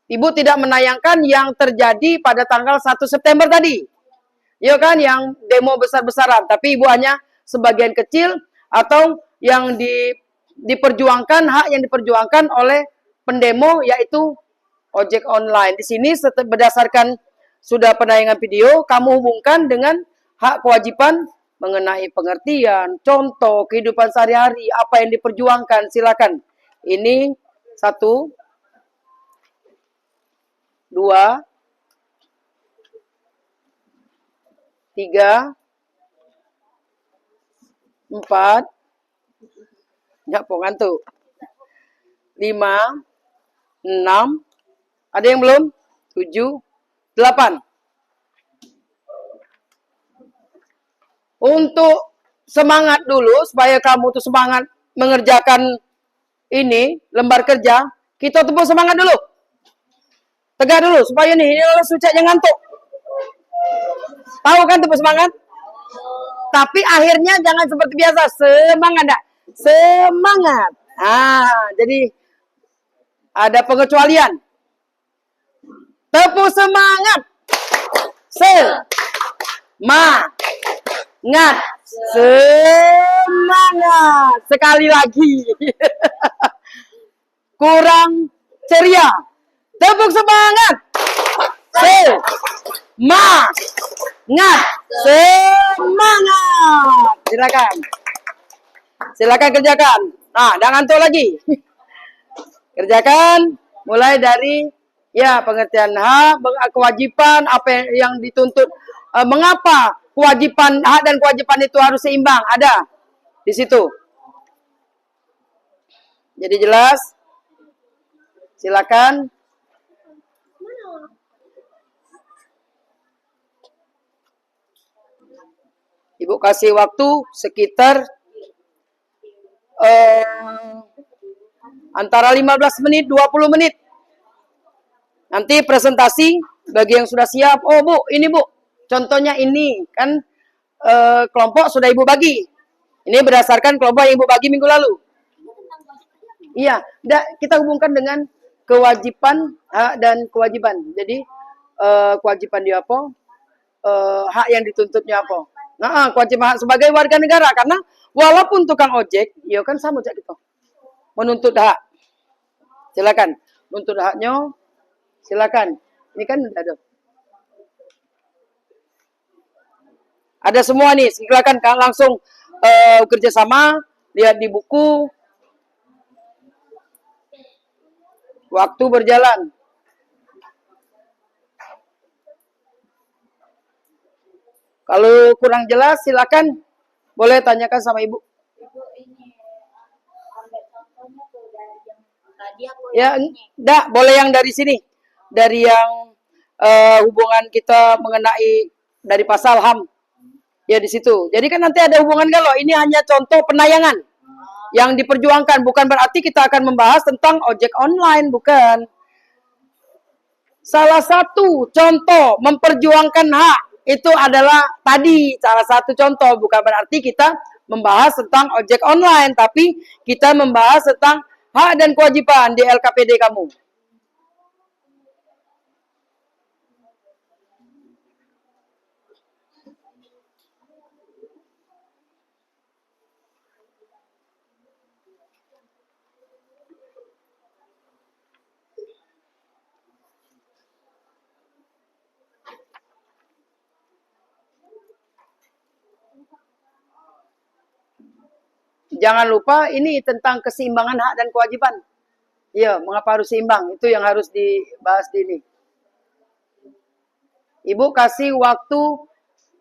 Ibu tidak menayangkan yang terjadi pada tanggal 1 September tadi. Ya kan, yang demo besar-besaran. Tapi Ibu hanya sebagian kecil atau yang diperjuangkan, hak yang diperjuangkan oleh pendemo yaitu ojek online. Di sini berdasarkan sudah penayangan video, kamu hubungkan dengan hak kewajiban mengenai pengertian, contoh, kehidupan sehari-hari, apa yang diperjuangkan, silakan. Ini 1, 2, 3, 4, ya ngantuk, 5, 6, ada yang belum? 7, 8. Untuk semangat dulu, supaya kamu tuh semangat mengerjakan ini, lembar kerja, kita tepuk semangat dulu. Tegak dulu, supaya ini lolos sucak jangan ngantuk. Tahu kan tepuk semangat? Tapi akhirnya jangan seperti biasa, semangat enggak? Semangat. Jadi ada pengecualian. Tepuk semangat. Semangat. Semangat. Sekali lagi. Kurang ceria. Tepuk semangat. Semangat. Semangat. Silakan. Silakan kerjakan. Nah, jangan ngantuk lagi. Kerjakan mulai dari pengertian hak, kewajiban, apa yang dituntut. Mengapa kewajiban, hak dan kewajiban itu harus seimbang? Ada di situ. Jadi jelas? Silakan. Ibu kasih waktu sekitar antara 15 menit, 20 menit. Nanti presentasi bagi yang sudah siap. Oh Bu, ini Bu. Contohnya ini. Kan kelompok sudah Ibu bagi. Ini berdasarkan kelompok yang Ibu bagi minggu lalu. Iya, kita hubungkan dengan kewajiban dan kewajiban. Jadi kewajiban dia apa, hak yang dituntutnya apa. Nah, kewajiban hak sebagai warga negara, karena walaupun tukang ojek, ya kan sama cak gitu. Menuntut hak. Silakan, nuntut haknya, silakan. Ini kan udah ada. Ada semua nih, silakan kan langsung kerjasama, lihat di buku. Waktu berjalan. Kalau kurang jelas, silakan boleh tanyakan sama ibu. Ibu ini ambil contohnya tuh dari yang tadi aku Ya, yang ini. enggak, boleh yang dari sini. Dari yang hubungan kita mengenai dari pasal HAM. Ya di situ. Jadi kan nanti ada hubungan kalau ini hanya contoh penayangan yang diperjuangkan, bukan berarti kita akan membahas tentang ojek online, bukan. Salah satu contoh memperjuangkan hak itu adalah tadi salah satu contoh, bukan berarti kita membahas tentang ojek online, tapi kita membahas tentang hak dan kewajiban di LKPD kamu. Jangan lupa ini tentang keseimbangan hak dan kewajiban. Iya, mengapa harus seimbang? Itu yang harus dibahas di ini. Ibu kasih waktu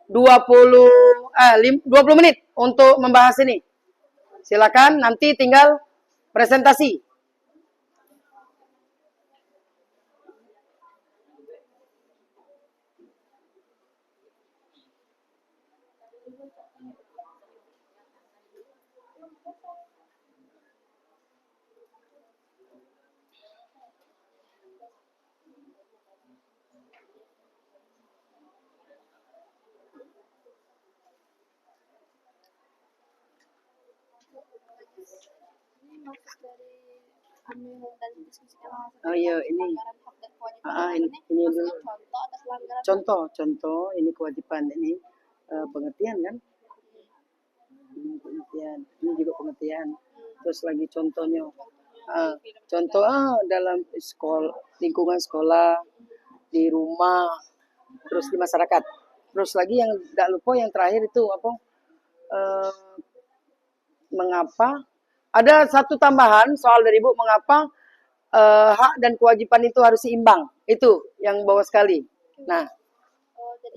20 menit untuk membahas ini. Silakan, nanti tinggal presentasi. Ini maksud dari ambil dan diskusikan langsung Oh iya, ini. pelanggaran hak dan kewajiban Ini maksudnya dulu. contoh atau pelanggaran Contoh, ini kewajiban, ini pengertian kan? Ini pengertian, ini juga pengertian. Terus lagi contohnya, contoh dalam lingkungan sekolah, di rumah, terus di masyarakat. Terus lagi yang tidak lupa yang terakhir itu apa? Mengapa? Ada satu tambahan soal dari ibu, mengapa hak dan kewajiban itu harus seimbang? Itu yang bawah sekali. Nah,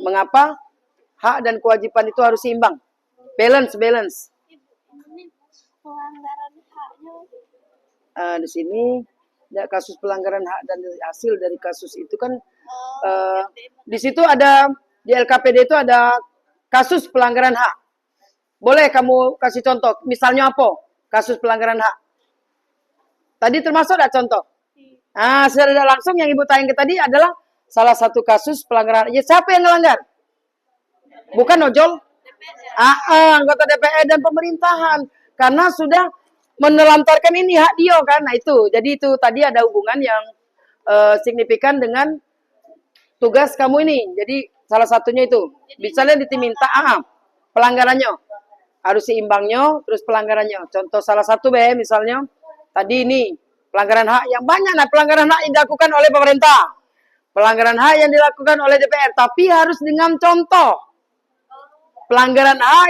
mengapa hak dan kewajiban itu harus seimbang? Balance. ini pelanggaran haknya Di sini kasus pelanggaran hak dan hasil dari kasus itu kan di situ ada di LKPD itu ada kasus pelanggaran hak. Boleh kamu kasih contoh, misalnya apa? Kasus pelanggaran hak. Tadi termasuk ada contoh. Secara langsung yang ibu tanya ke tadi adalah salah satu kasus pelanggaran. Ya, siapa yang melanggar? Bukan ojol? Anggota DPR dan pemerintahan. Karena sudah menelantarkan ini hak dia kan. Nah itu. Jadi itu tadi ada hubungan yang signifikan dengan tugas kamu ini. Jadi salah satunya itu. Misalnya diminta pelanggarannya. Harus seimbangnya, terus pelanggarannya. Contoh salah satu misalnya tadi ini pelanggaran hak yang banyak. Nah, pelanggaran hak yang dilakukan oleh pemerintah, pelanggaran hak yang dilakukan oleh DPR, tapi harus dengan contoh. Pelanggaran hak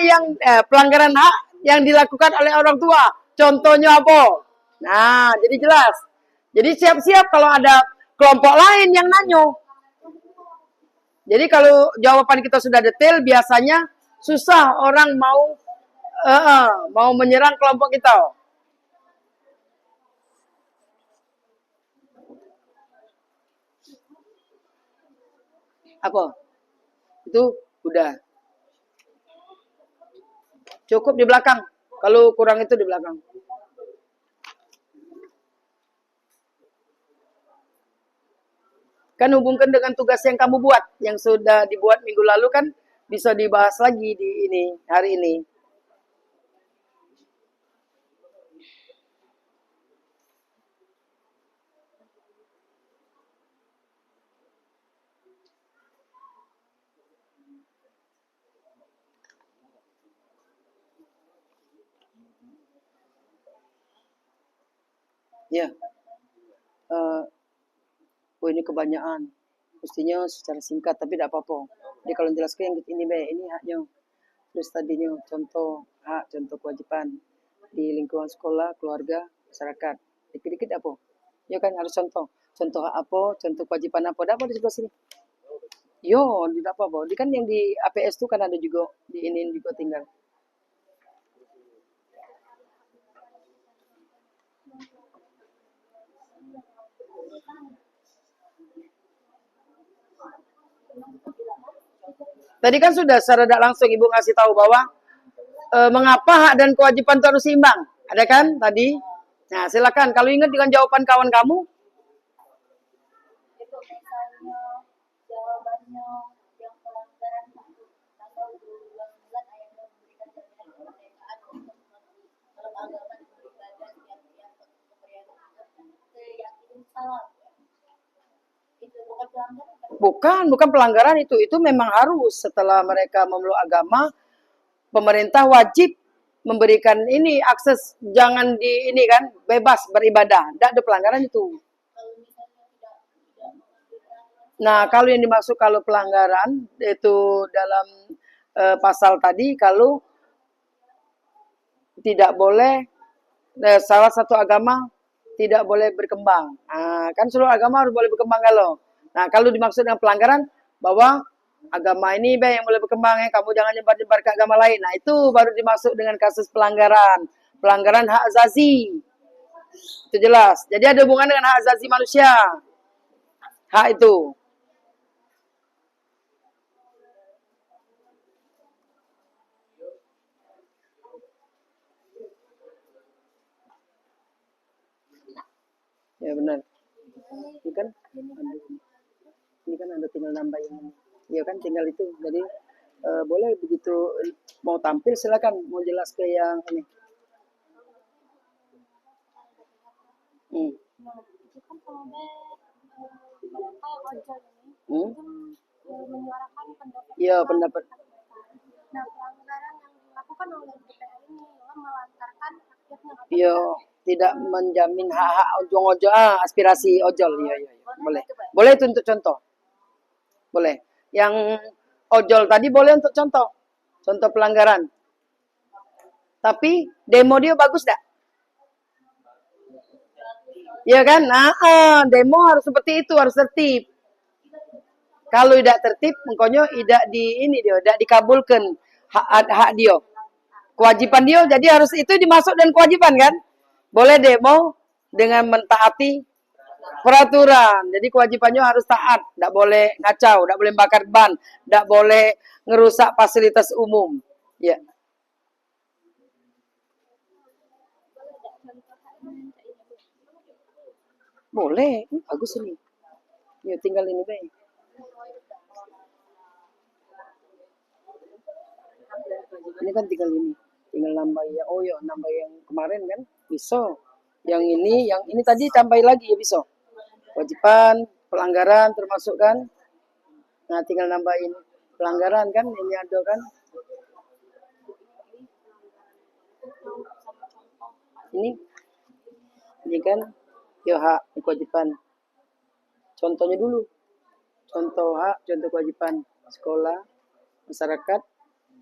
yang dilakukan oleh orang tua, contohnya apa? Nah, jadi jelas. Jadi siap-siap kalau ada kelompok lain yang nanyo. Jadi kalau jawaban kita sudah detail, biasanya susah orang mau menyerang kelompok kita. Apa? Itu udah. Cukup di belakang. Kalau kurang itu di belakang. Kan hubungkan dengan tugas yang kamu buat. Yang sudah dibuat minggu lalu kan bisa dibahas lagi di hari ini. Ya, oh ini kebanyakan. Mestinya secara singkat, tapi tidak apa-apa. Jadi kalau jelaskan yang ini be, ini haknya. Terus tadinya contoh hak, contoh kewajiban di lingkungan sekolah, keluarga, masyarakat. Dikit-dikit apa? Ya kan harus contoh. Contoh hak apa, contoh kewajiban apa, ada apa di sebelah sini? Yo, tidak apa-apa. Di kan yang di APS itu kan ada juga, di ini juga tinggal. Tadi kan sudah secara tidak langsung Ibu ngasih tahu bahwa mengapa hak dan kewajiban itu harus seimbang. Ada kan tadi? Nah, silakan. Kalau ingat dengan jawaban kawan kamu, Itu misalnya jawabannya yang pelanggaran pasal 229 ayat 2 memberikan jaminan kemerdekaan untuk dalam agama dan beribadah tiap-tiap keyakinan salah. Itu bukan pelanggaran kan? bukan pelanggaran itu. Itu memang harus setelah mereka memeluk agama, pemerintah wajib memberikan ini akses, jangan di ini kan bebas beribadah. Tidak ada pelanggaran itu. Kalau misalnya tidak Nah, kalau yang dimaksud kalau pelanggaran itu dalam pasal tadi kalau tidak boleh salah satu agama tidak boleh berkembang. Nah, kan seluruh agama harus boleh berkembang kalau. Nah, kalau dimaksud dengan pelanggaran bahwa agama ini yang boleh berkembang ya, kamu jangan nyebar-nyebar ke agama lain. Nah, itu baru dimaksud dengan kasus pelanggaran. Pelanggaran hak asasi. Itu jelas. Jadi ada hubungan dengan hak asasi manusia. Hak itu. Ya benar. Ini kan ada tinggal nambah yang ini. Ya kan tinggal itu. Jadi boleh begitu mau tampil silakan mau jelas ke yang ini. Nah, itu kan kalau mereka yang ojol ini menyuarakan pendapat. Iya pendapat. Nah, pelanggaran yang dilakukan oleh DPR ini melantarkan rakyatnya. Iya tidak menjamin hak-hak ojol-ojol, aspirasi ojol. Iya. Boleh. Boleh itu untuk contoh. Boleh. Yang ojol tadi boleh untuk contoh. Contoh pelanggaran. Tapi demo dia bagus enggak? Ya kan? Nah, demo harus seperti itu, harus tertib. Kalau tidak tertib, mengkonyo tidak tidak dikabulkan hak dia. Kewajiban dia, jadi harus itu dimasuk dan kewajiban kan? Boleh demo dengan mentaati peraturan. Jadi kewajibannya harus taat, tidak boleh ngacau, tidak boleh bakar ban, tidak boleh ngerusak fasilitas umum. Ya. Boleh, bagus ini. Ya tinggal ini be. Ini kan tinggal ini, tinggal nambah ya. Oh ya, nambah yang kemarin kan bisa. Yang ini tadi tambahin lagi ya bisa. Kewajiban, pelanggaran termasuk kan. Nah, tinggal nambahin pelanggaran kan ini ada kan. Ini kan ya hak, kewajiban. Contohnya dulu. Contoh hak, contoh kewajiban sekolah, masyarakat,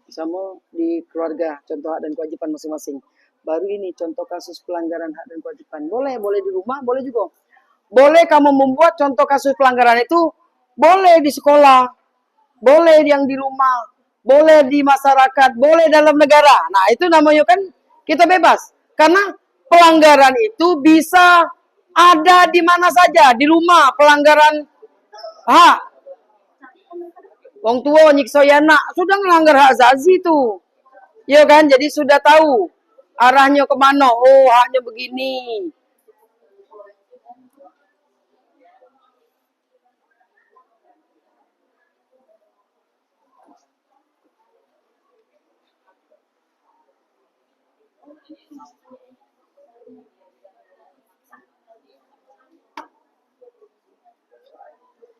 sama di keluarga, contoh hak dan kewajiban masing-masing. Baru ini contoh kasus pelanggaran hak dan kewajiban. Boleh di rumah, boleh juga. Boleh kamu membuat contoh kasus pelanggaran itu, boleh di sekolah, boleh yang di rumah, boleh di masyarakat, boleh dalam negara. Nah, itu namanya kan kita bebas. Karena pelanggaran itu bisa ada di mana saja, di rumah, pelanggaran hak. Wong tua nyiksa anak sudah melanggar hak asasi itu. Ya kan? Jadi sudah tahu arahnya kemana. Oh, haknya begini.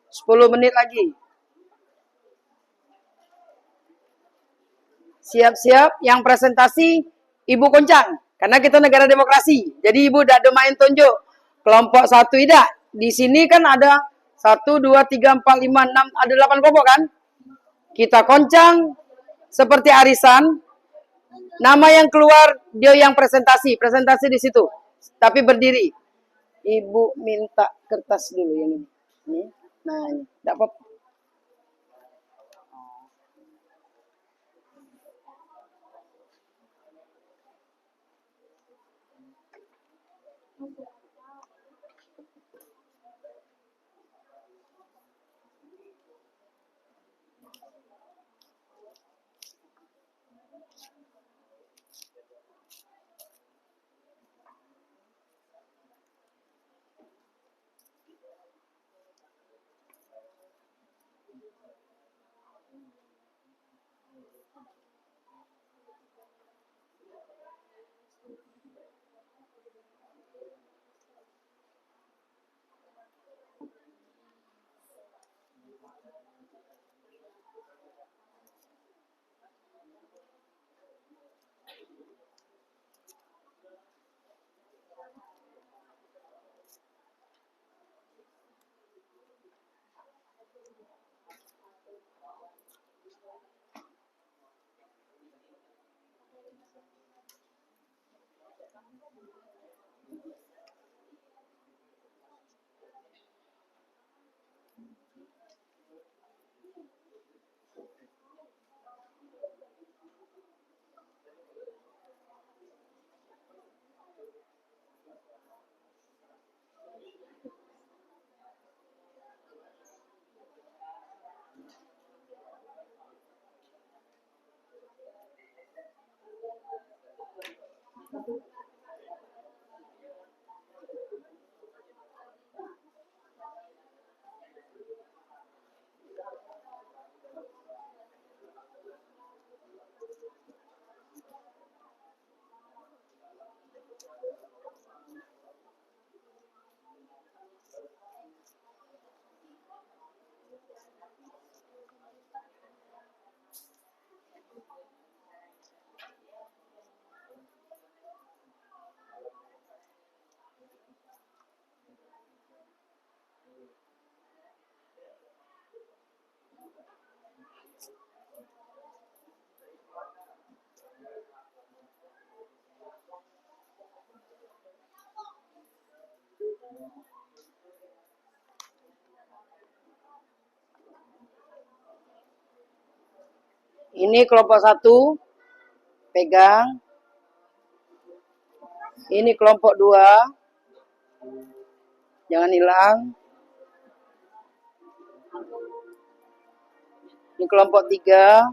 Sepuluh menit lagi. Siap-siap yang presentasi Ibu Koncang. Karena kita negara demokrasi. Jadi Ibu tidak ada main tunjuk. Kelompok 1 tidak. Di sini kan ada 1, 2, 3, 4, 5, 6, ada 8 kelompok kan? Kita goncang seperti arisan. Nama yang keluar, dia yang presentasi. Presentasi di situ. Tapi berdiri. Ibu minta kertas dulu yang ini. Ini. Nah, ini. Tidak apa-apa. Ini kelompok 1, pegang. Ini kelompok 2, jangan hilang. Ini kelompok 3,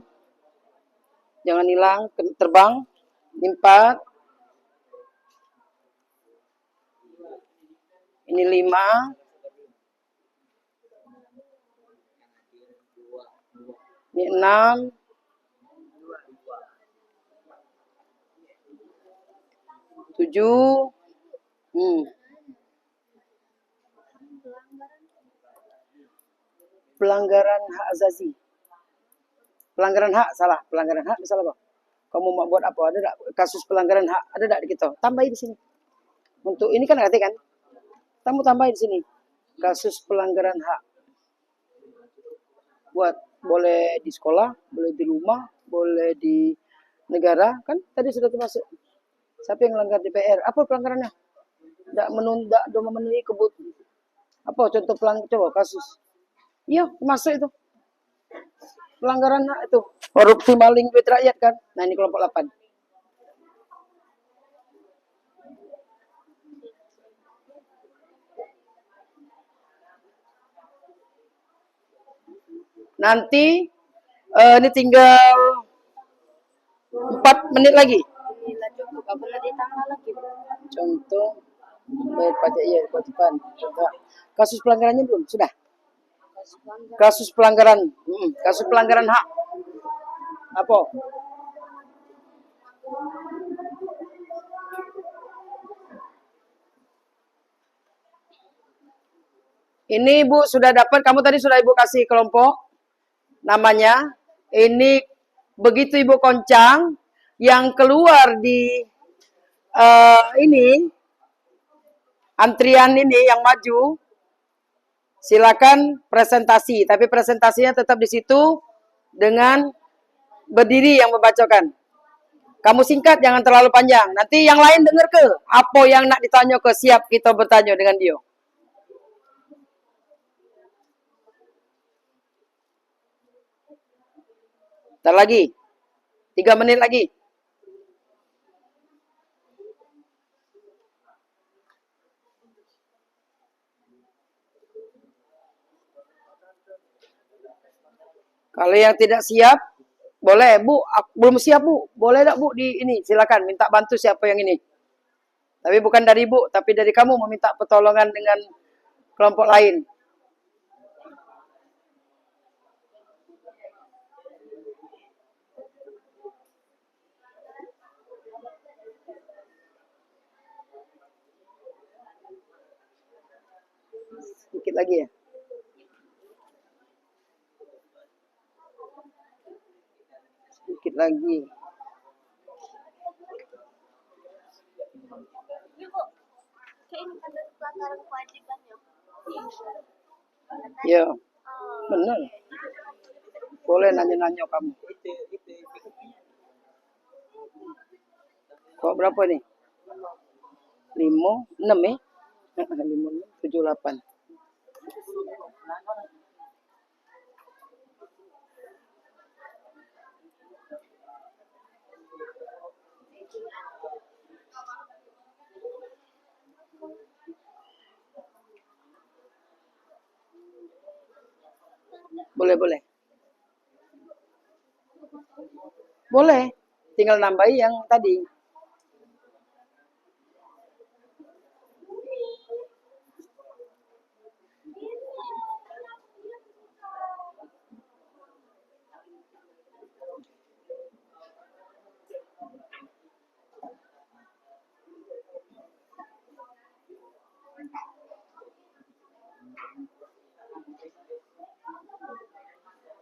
jangan hilang, terbang. Ini 4, ini 5, ini 6, 7, pelanggaran hak asasi. Pelanggaran hak, salah. Pelanggaran hak, salah kok. Kamu mau buat apa? Ada tak kasus pelanggaran hak? Ada tak di kita? Tambahin di sini. Untuk ini kan arti kan? Kamu tambahin di sini. Kasus pelanggaran hak. Buat boleh di sekolah, boleh di rumah, boleh di negara, kan tadi sudah termasuk. Siapa yang melanggar DPR? Apa pelanggarannya? Tidak memenuhi kebutuhan. Apa contoh pelanggaran? Coba kasus. Iya, masuk itu. Pelanggaran hak itu. Korupsi maling duit rakyat kan. Nah ini kelompok 8. Nanti ini tinggal 4 menit lagi. Contoh bayar pajak iya kewajiban. Contoh kasus pelanggarannya belum? Sudah. Kasus pelanggaran, kasus pelanggaran hak. Apa? Ini Ibu sudah dapat, kamu tadi sudah Ibu kasih kelompok namanya. Ini begitu Ibu koncang yang keluar di ini antrian ini yang maju, silakan presentasi. Tapi presentasinya tetap di situ dengan berdiri yang membacakan. Kamu singkat, jangan terlalu panjang. Nanti yang lain dengar ke? Apa yang nak ditanya ke? Siap kita bertanya dengan dia. Ntar lagi. 3 menit lagi. Kalau yang tidak siap, boleh, Bu. Belum siap, Bu. Boleh tak, Bu? Di ini, silakan minta bantu siapa yang ini. Tapi bukan dari Bu, tapi dari kamu meminta pertolongan dengan kelompok lain. Sedikit lagi ya. Sedikit lagi. Ini kok kayak ini ada pelanggaran kewajiban ya. Ya, benar. Boleh nanya-nanya kamu. Kok berapa nih? 5, 6 ya? 5, 7, 8. Boleh, boleh. Boleh. Tinggal nambahi yang tadi.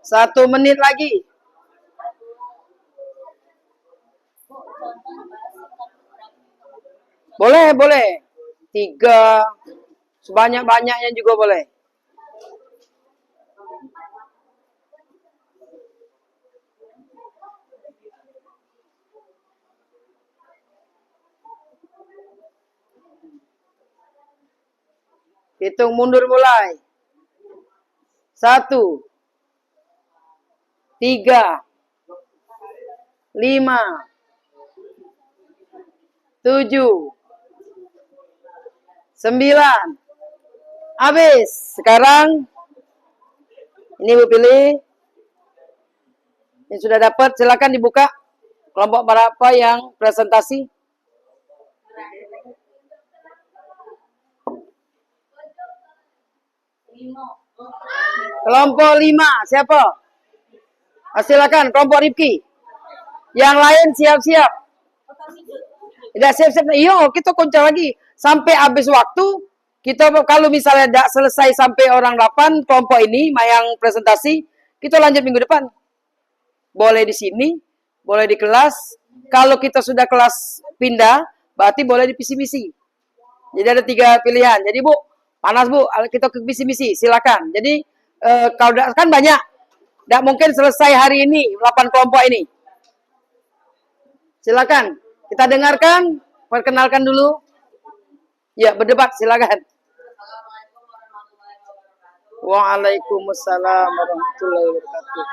Satu menit lagi. Boleh, boleh. 3. Sebanyak-banyaknya juga boleh. Hitung mundur mulai. 1, 3, 5, 7, 9. Habis. Sekarang ini Bu pilih. Yang sudah dapat silakan dibuka. Kelompok berapa yang presentasi? Kelompok 5. Siapa? Silakan kelompok Rifki. Yang lain siap-siap. Tidak siap-siap. Iya, kita kunci lagi. Sampai habis waktu, kita kalau misalnya tidak selesai sampai orang 8, kelompok ini, yang presentasi, kita lanjut minggu depan. Boleh di sini, boleh di kelas. Kalau kita sudah kelas pindah, berarti boleh di visi misi. Jadi ada 3 pilihan. Jadi Bu, panas Bu, kita ke visi misi, silakan. Jadi kalau kan banyak, tidak mungkin selesai hari ini 8 kelompok ini. Silakan, kita dengarkan, perkenalkan dulu. Ya, berdebat, silakan. Waalaikumsalam warahmatullahi wabarakatuh.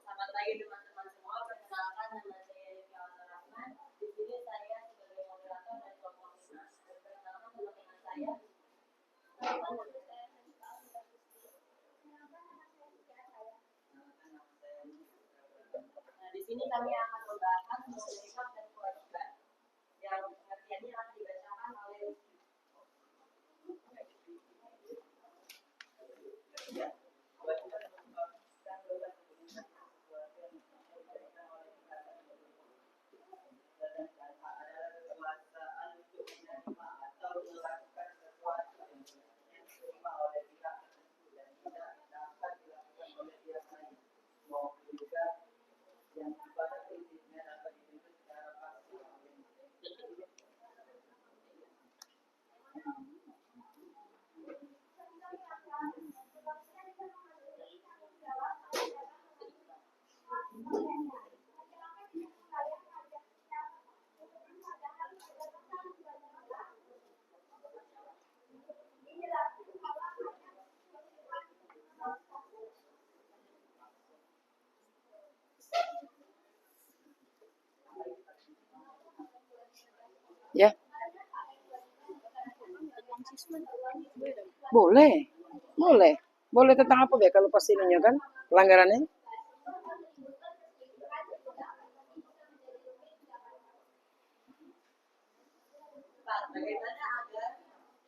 Selamat pagi teman-teman semua. Perkenalkan nama saya Rifki Rahman. Di sini saya sebagai moderator dari kelompok 5. Perkenalkan teman-teman saya. Nah, di sini kami akan membahas mengenai hak dan kewajiban yang pengertiannya akan dibacakan oleh Boleh. Boleh. Boleh tentang apa ya kalau pas ininya kan pelanggarannya? Pak, bagaimana agar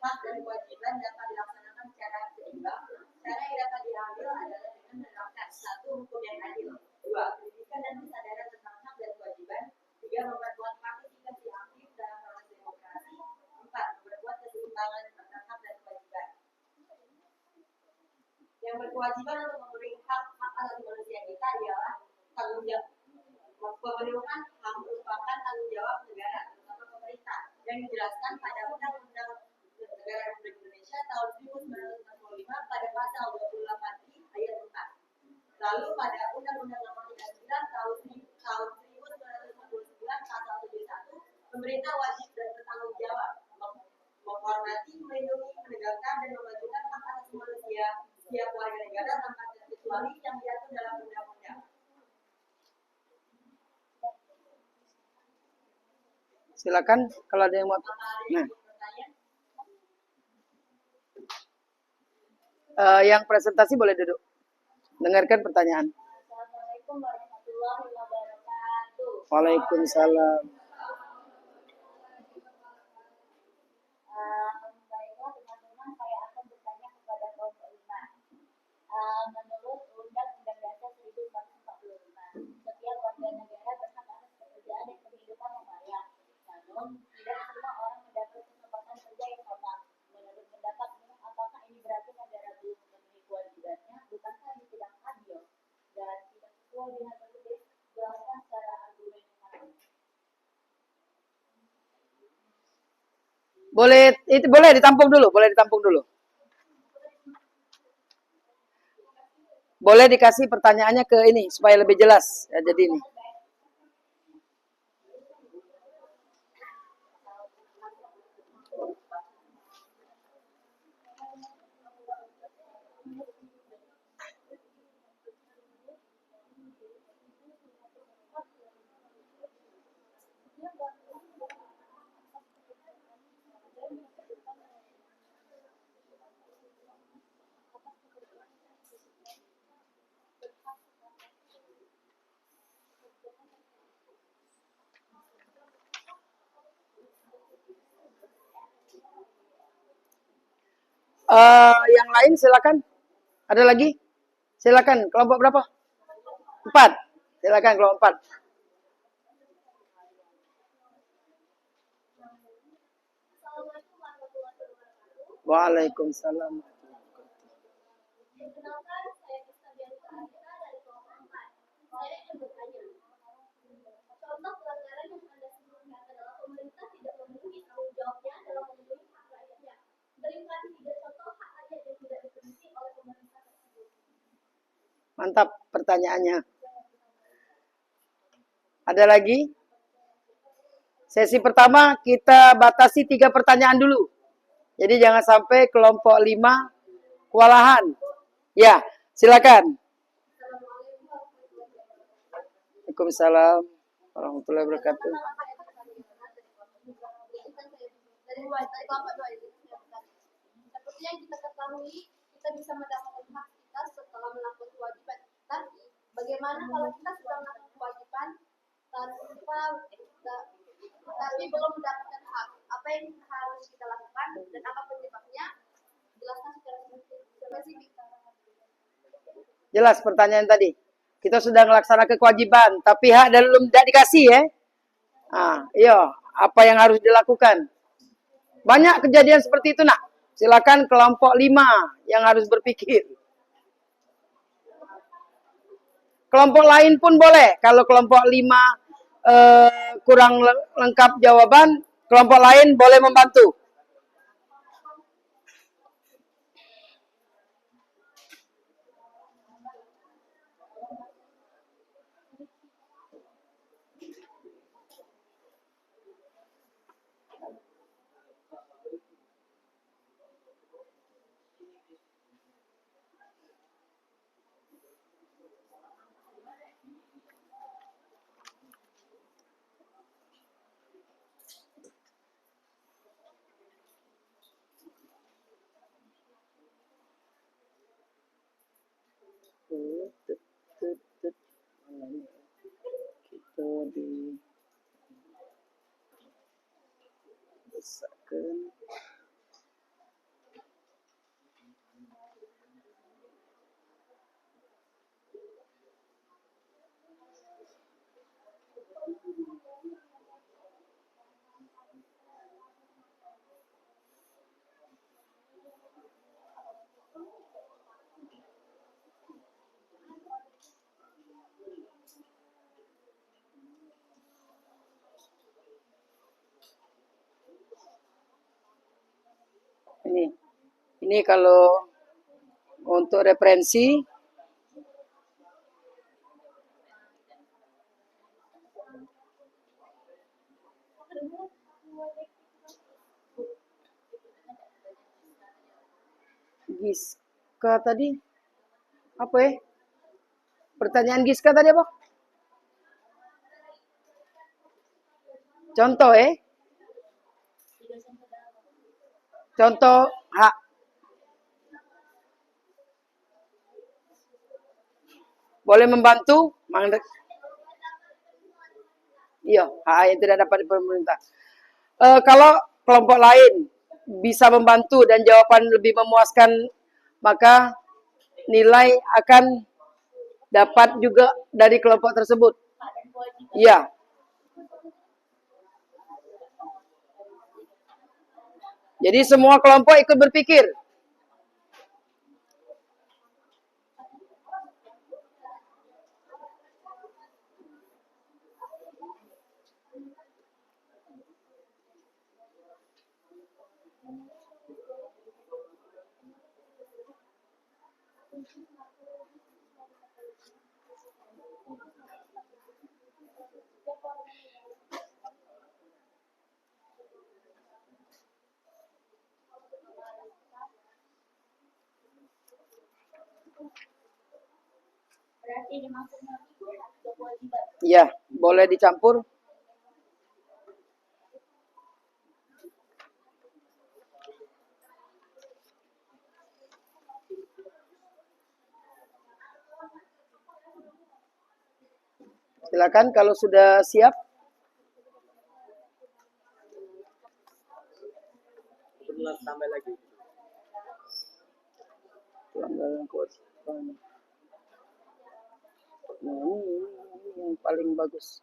hak dan kewajiban dapat dilaksanakan secara seimbang? Cara yang dapat diambil adalah dengan menerapkan satu hukum yang adil, dua pendidikan dan kesadaran tentang hak dan kewajiban, tiga memperkuat partisipasi aktif dalam proses demokrasi, empat memperkuat keseimbangan antara hak dan kewajiban. Yang berkewajiban untuk memenuhi hak asasi manusia kita ialah tanggung jawab. Pemenuhan HAM merupakan tanggung jawab negara, terutama pemerintah, yang dijelaskan pada Undang-Undang Negara Republik Indonesia tahun 1945 pada pasal 28I ayat 4. Lalu pada Undang-Undang Nomor 39 tahun 1949 pasal 71, pemerintah wajib dan bertanggung jawab menghormati, melindungi, menegakkan dan memajukan hak asasi manusia setiap warga negara tanpa terkecuali yang diatur dalam undang-undang. Silakan kalau ada yang mau. Nah, yang presentasi boleh duduk. Dengarkan pertanyaan. Assalamualaikum warahmatullahi wabarakatuh. Waalaikumsalam. Baiklah teman-teman, saya akan bertanya kepada kelompok 5. Menurut Undang-Undang Dasar 1945, setiap warga negara berhak atas pekerjaan dan kehidupan yang layak. Namun, tidak semua orang mendapat kesempatan kerja yang sama. Menurut pendapatmu, apakah ini berarti negara belum memenuhi kewajibannya? Bukankah ini tidak adil dan tidak sesuai dengan tersebut? Jelaskan secara argumentasi. Boleh ditampung dulu, boleh ditampung dulu. Boleh dikasih pertanyaannya ke ini supaya lebih jelas. Ya, jadi ini. Yang lain silakan. Ada lagi? Silakan. Kelompok berapa? 4. Silakan kelompok 4. Waalaikumsalam. Perkenalkan, saya Kristianita Akhira dari kelompok 4. Saya ingin bertanya, contoh pelanggaran yang Anda sebutkan adalah pemerintah tidak memenuhi tanggung jawabnya dalam melindungi hak rakyatnya. Berikan 3 contoh hak rakyat yang tidak dipenuhi oleh pemerintah tersebut. Mantap pertanyaannya. Ada lagi? Sesi pertama kita batasi 3 pertanyaan dulu. Jadi jangan sampai kelompok 5 kewalahan. Ya, silakan. Waalaikumsalam warahmatullahi wabarakatuh. Seperti yang kita ketahui, kita bisa mendapatkan hak kita setelah melakukan kewajiban. Tapi bagaimana kalau kita sudah melakukan kewajiban tapi belum mendapatkan hak? Apa yang harus kita lakukan dan apa penyebabnya? Jelaskan secara spesifik. Jelas pertanyaan tadi. Kita sudah melaksanakan kewajiban, tapi hak dan belum tidak dikasih ya. Iya, apa yang harus dilakukan? Banyak kejadian seperti itu, Nak. Silakan kelompok 5 yang harus berpikir. Kelompok lain pun boleh. Kalau kelompok 5 kurang lengkap jawaban, kelompok lain boleh membantu. Ini kalau untuk referensi Giska tadi apa ya? Pertanyaan Giska tadi apa? Contoh Contoh hak. Boleh membantu? Iya, hak yang tidak dapat di pemerintah. Kalau kelompok lain bisa membantu dan jawaban lebih memuaskan, maka nilai akan dapat juga dari kelompok tersebut. Iya. Jadi semua kelompok ikut berpikir. Berarti dimaksudnya itu ada kewajiban. Iya, boleh dicampur. Silakan kalau sudah siap. Tambah lagi. Pelanggaran kewajiban. Nah, ini yang paling bagus.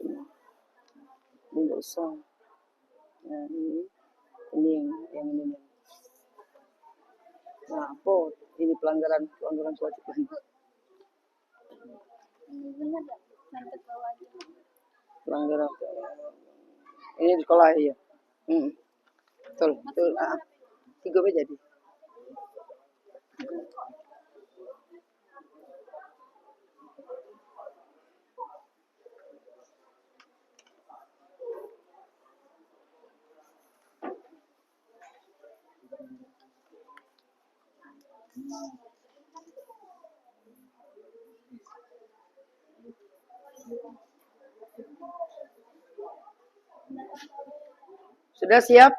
Ini nggak usah. Nah, ini yang ini. Nah, apa? Ini pelanggaran kewajiban. Benar nggak? Sampai kewajiban. Pelanggaran. Ini di sekolah ya. Betul. 3 B jadi. Sudah siap?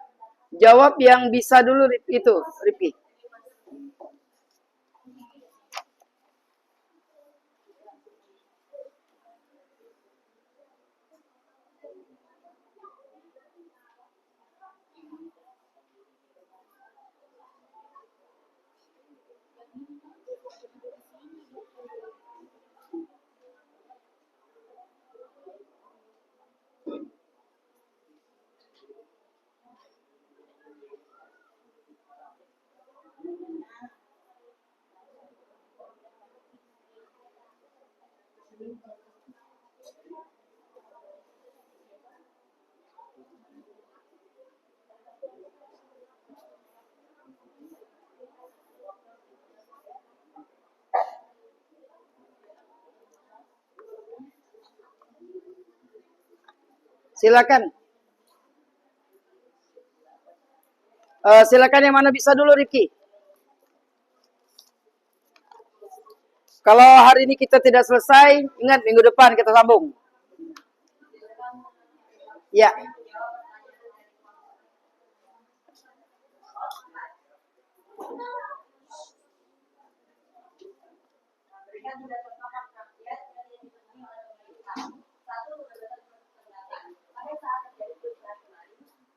Jawab yang bisa dulu itu, Rifki. Silakan. Silakan yang mana bisa dulu, Rifki. Kalau hari ini kita tidak selesai, ingat minggu depan kita sambung. Ya.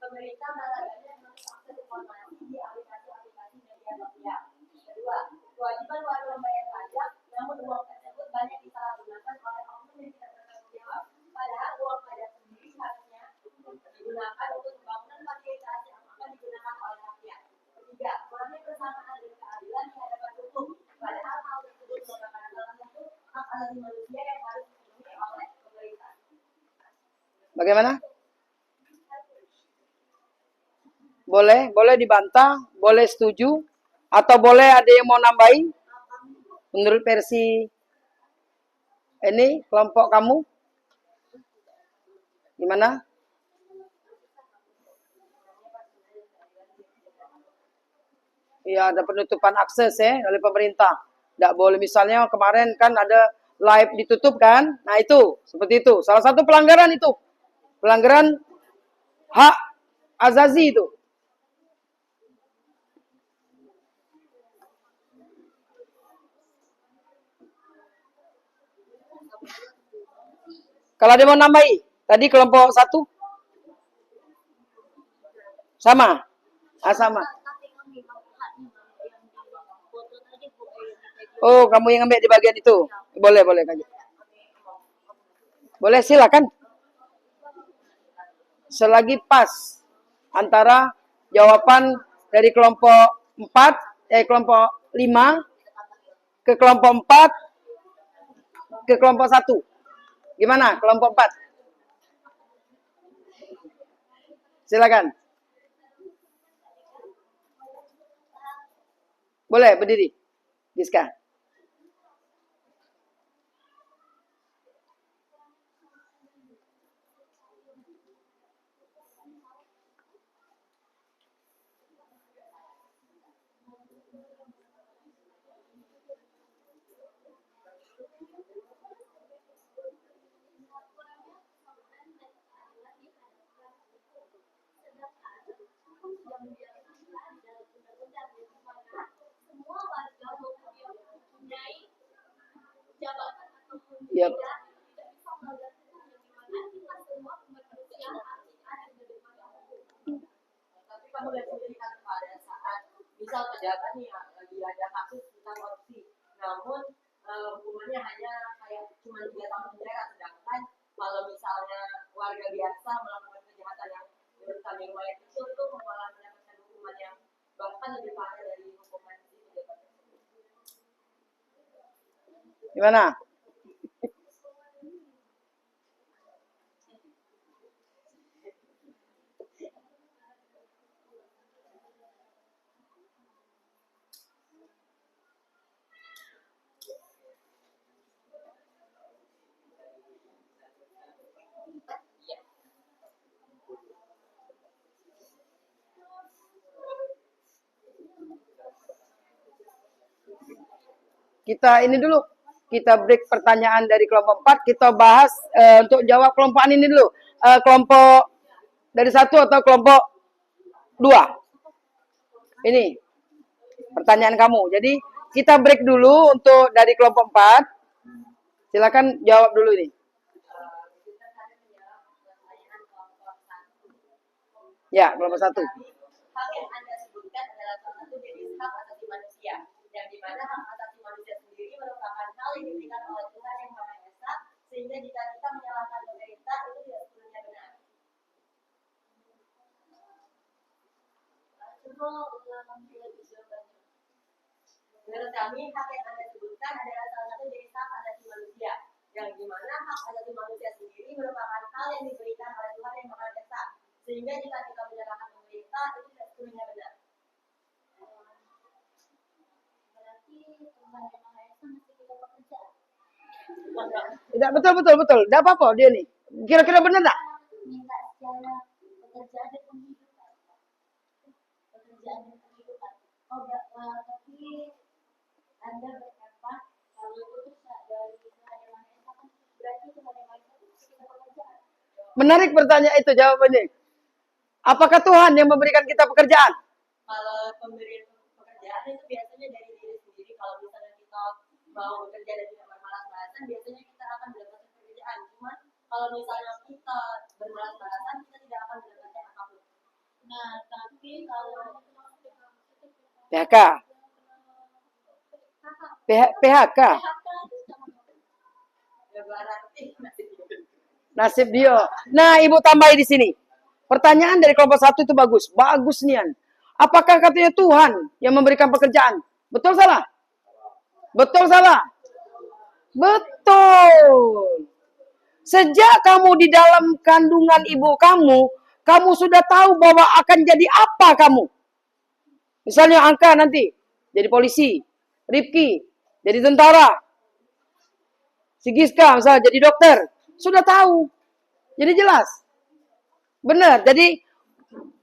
Pemerintah melalui akses informasi di aplikasi-aplikasi media sosial. Kedua, kewajiban warga membayar pajak, namun uang tersebut banyak disalahgunakan oleh oknum yang tidak bertanggung jawab. Padahal asasi manusia yang harus dipenuhi oleh pemerintah. Bagaimana? Boleh dibantah, boleh setuju, atau boleh ada yang mau nambahin? Menurut versi ini kelompok kamu, gimana? Iya, ada penutupan akses ya oleh pemerintah. Tidak boleh, misalnya kemarin kan ada live ditutup kan? Nah itu, seperti itu. Salah satu pelanggaran itu. Pelanggaran hak azazi itu. Kalau ada mau nambahi, tadi kelompok 1? Sama? Sama. Oh, kamu yang ambil di bagian itu. Boleh Kak. Boleh, silakan. Selagi pas antara jawaban dari kelompok 4, kelompok 5 ke kelompok 4 ke kelompok 1. Gimana kelompok 4? Silakan. Boleh berdiri. Giska. Semua warga mempunyai jabatan atau Yep. tidak bisa melanggar hukum yang dimana kita semua kemanusiaan ada di depan hukum. Tapi kamu lihat sendiri kan pada saat misal pejabat nih lagi ada kasus tentang korupsi, namun hukumannya hanya kayak cuma 3 tahun penjara, sedangkan kalau misalnya warga biasa melakukan kejahatan yang menurut kami lumayan kecil itu malah mendapatkan hukuman yang bahkan lebih parah dari hukuman si pejabat tersebut. Gimana? Kita ini dulu, kita break pertanyaan dari kelompok 4, kita bahas untuk jawab kelompok ini dulu. Kelompok dari 1 atau kelompok 2? Ini pertanyaan kamu. Jadi kita break dulu untuk dari kelompok 4. Silakan jawab dulu ini. Ya, kelompok 1. Hak yang Anda sebutkan adalah salah satu jenis hak asasi manusia, yang dimana hak asasi manusia sendiri merupakan hal yang diberikan oleh Tuhan yang Maha Esa, sehingga jika kita menyalahkan pemerintah itu tidak sepenuhnya benar. Coba ulang lagi jawabannya. Menurut kami, hak yang Anda sebutkan adalah salah satu jenis hak asasi manusia, yang dimana hak asasi manusia sendiri merupakan hal yang diberikan oleh Tuhan yang Maha Esa, sehingga jika kita menyalahkan pemerintah itu tidak sepenuhnya benar. Berarti Tuhan yang Maha Esa masih kita pekerjaan. Tidak, betul. Tidak apa-apa dia nih. Kira-kira benar tak? Minta secara pekerjaan dan penghidupan. Pekerjaan dan penghidupan. Tapi Anda berkata kalau itu dari Tuhan yang Maha Esa kan berarti Tuhan yang Maha Esa itu masih kita pekerjaan. Menarik pertanyaan itu jawabannya. Apakah Tuhan yang memberikan kita pekerjaan? Kalau pemberian pekerjaan itu biasanya dari diri sendiri. Kalau misalnya kita mau bekerja dan tidak bermalas-malasan, biasanya kita akan mendapatkan pekerjaan. Cuman kalau misalnya kita bermalas-malasan, kita tidak akan mendapatkan apapun. Nah, tapi kalau PHK. PHK. Ya berarti Nasib dia. Nah, Ibu tambahi di sini. Pertanyaan dari kelompok 1 itu bagus. Bagus nian. Apakah katanya Tuhan yang memberikan pekerjaan? Betul salah? Betul salah? Betul. Sejak kamu di dalam kandungan ibu kamu sudah tahu bahwa akan jadi apa kamu. Misalnya Angka nanti jadi polisi, Rifki jadi tentara, si Giska misalnya jadi dokter. Sudah tahu. Jadi jelas. Benar. Jadi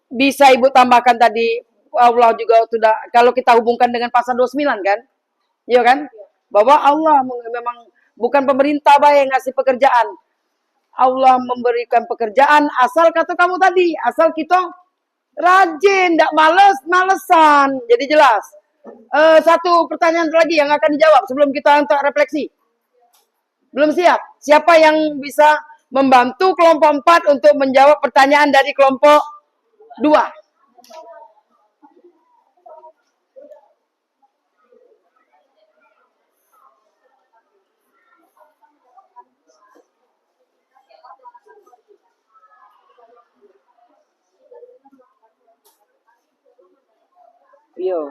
bisa ibu tambahkan tadi Allah juga sudah, kalau kita hubungkan dengan pasal 29 kan? Iya kan? Bahwa Allah memang bukan pemerintah yang ngasih pekerjaan. Allah memberikan pekerjaan asal kata kamu tadi, asal kita rajin, tidak malesan. Jadi jelas. Satu pertanyaan lagi yang akan dijawab sebelum kita untuk refleksi. Belum siap? Siapa yang bisa membantu kelompok 4 untuk menjawab pertanyaan dari kelompok 2? Yo.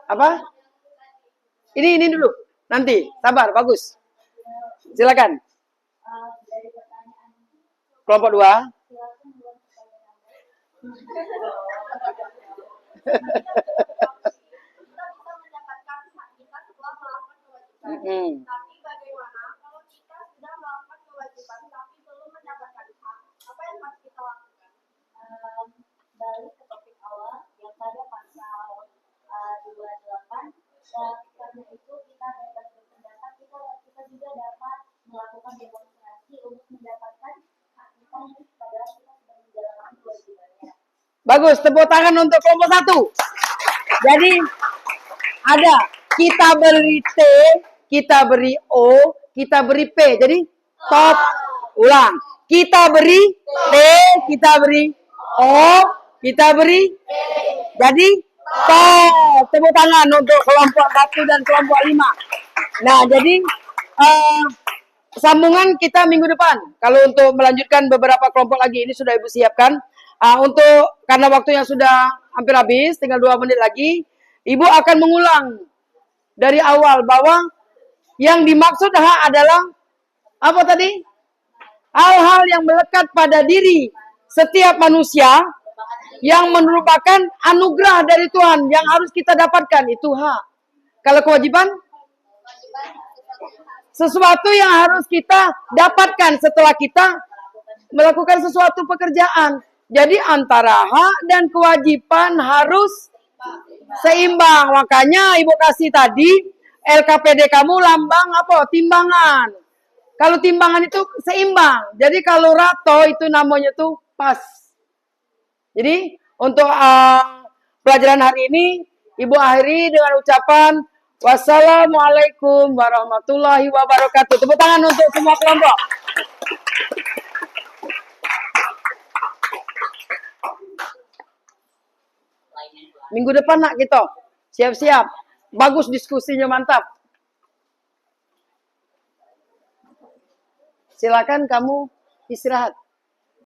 Apa? Ini dulu. Nanti, sabar, bagus. Silakan. Kelompok 2. Tapi bagaimana kalau kita sudah melakukan kewajiban tapi belum mendapatkan hak? Apa yang harus kita lakukan? Balik ke topik awal yang pada pasal 28, dan karena itu kita bebas berpendapat, kita juga dapat melakukan demonstrasi untuk mendapatkan hak kita yang padahal kita sudah menjalankan kewajibannya. Bagus, tepuk tangan untuk kelompok 1. Jadi ada kita beri T, kita beri O, kita beri P. Jadi top. Ulang. Kita beri T, kita beri O, kita beri. Jadi top. Tepuk tangan untuk kelompok 1 dan kelompok 5. Nah, jadi sambungan kita minggu depan. Kalau untuk melanjutkan beberapa kelompok lagi, ini sudah Ibu siapkan. Untuk karena waktunya sudah hampir habis, tinggal 2 menit lagi, Ibu akan mengulang dari awal bahwa yang dimaksud hak adalah apa tadi? Hal-hal yang melekat pada diri setiap manusia yang merupakan anugerah dari Tuhan yang harus kita dapatkan, itu hak. Kalau kewajiban, sesuatu yang harus kita dapatkan setelah kita melakukan sesuatu pekerjaan. Jadi antara hak dan kewajiban harus seimbang. Makanya Ibu kasih tadi LKPD kamu lambang apa? Timbangan. Kalau timbangan itu seimbang. Jadi kalau rato itu namanya tuh pas. Jadi untuk pelajaran hari ini Ibu akhiri dengan ucapan wassalamualaikum warahmatullahi wabarakatuh. Tepuk tangan untuk semua kelompok. Minggu depan nak kita siap-siap. Bagus diskusinya, mantap. Silakan kamu istirahat.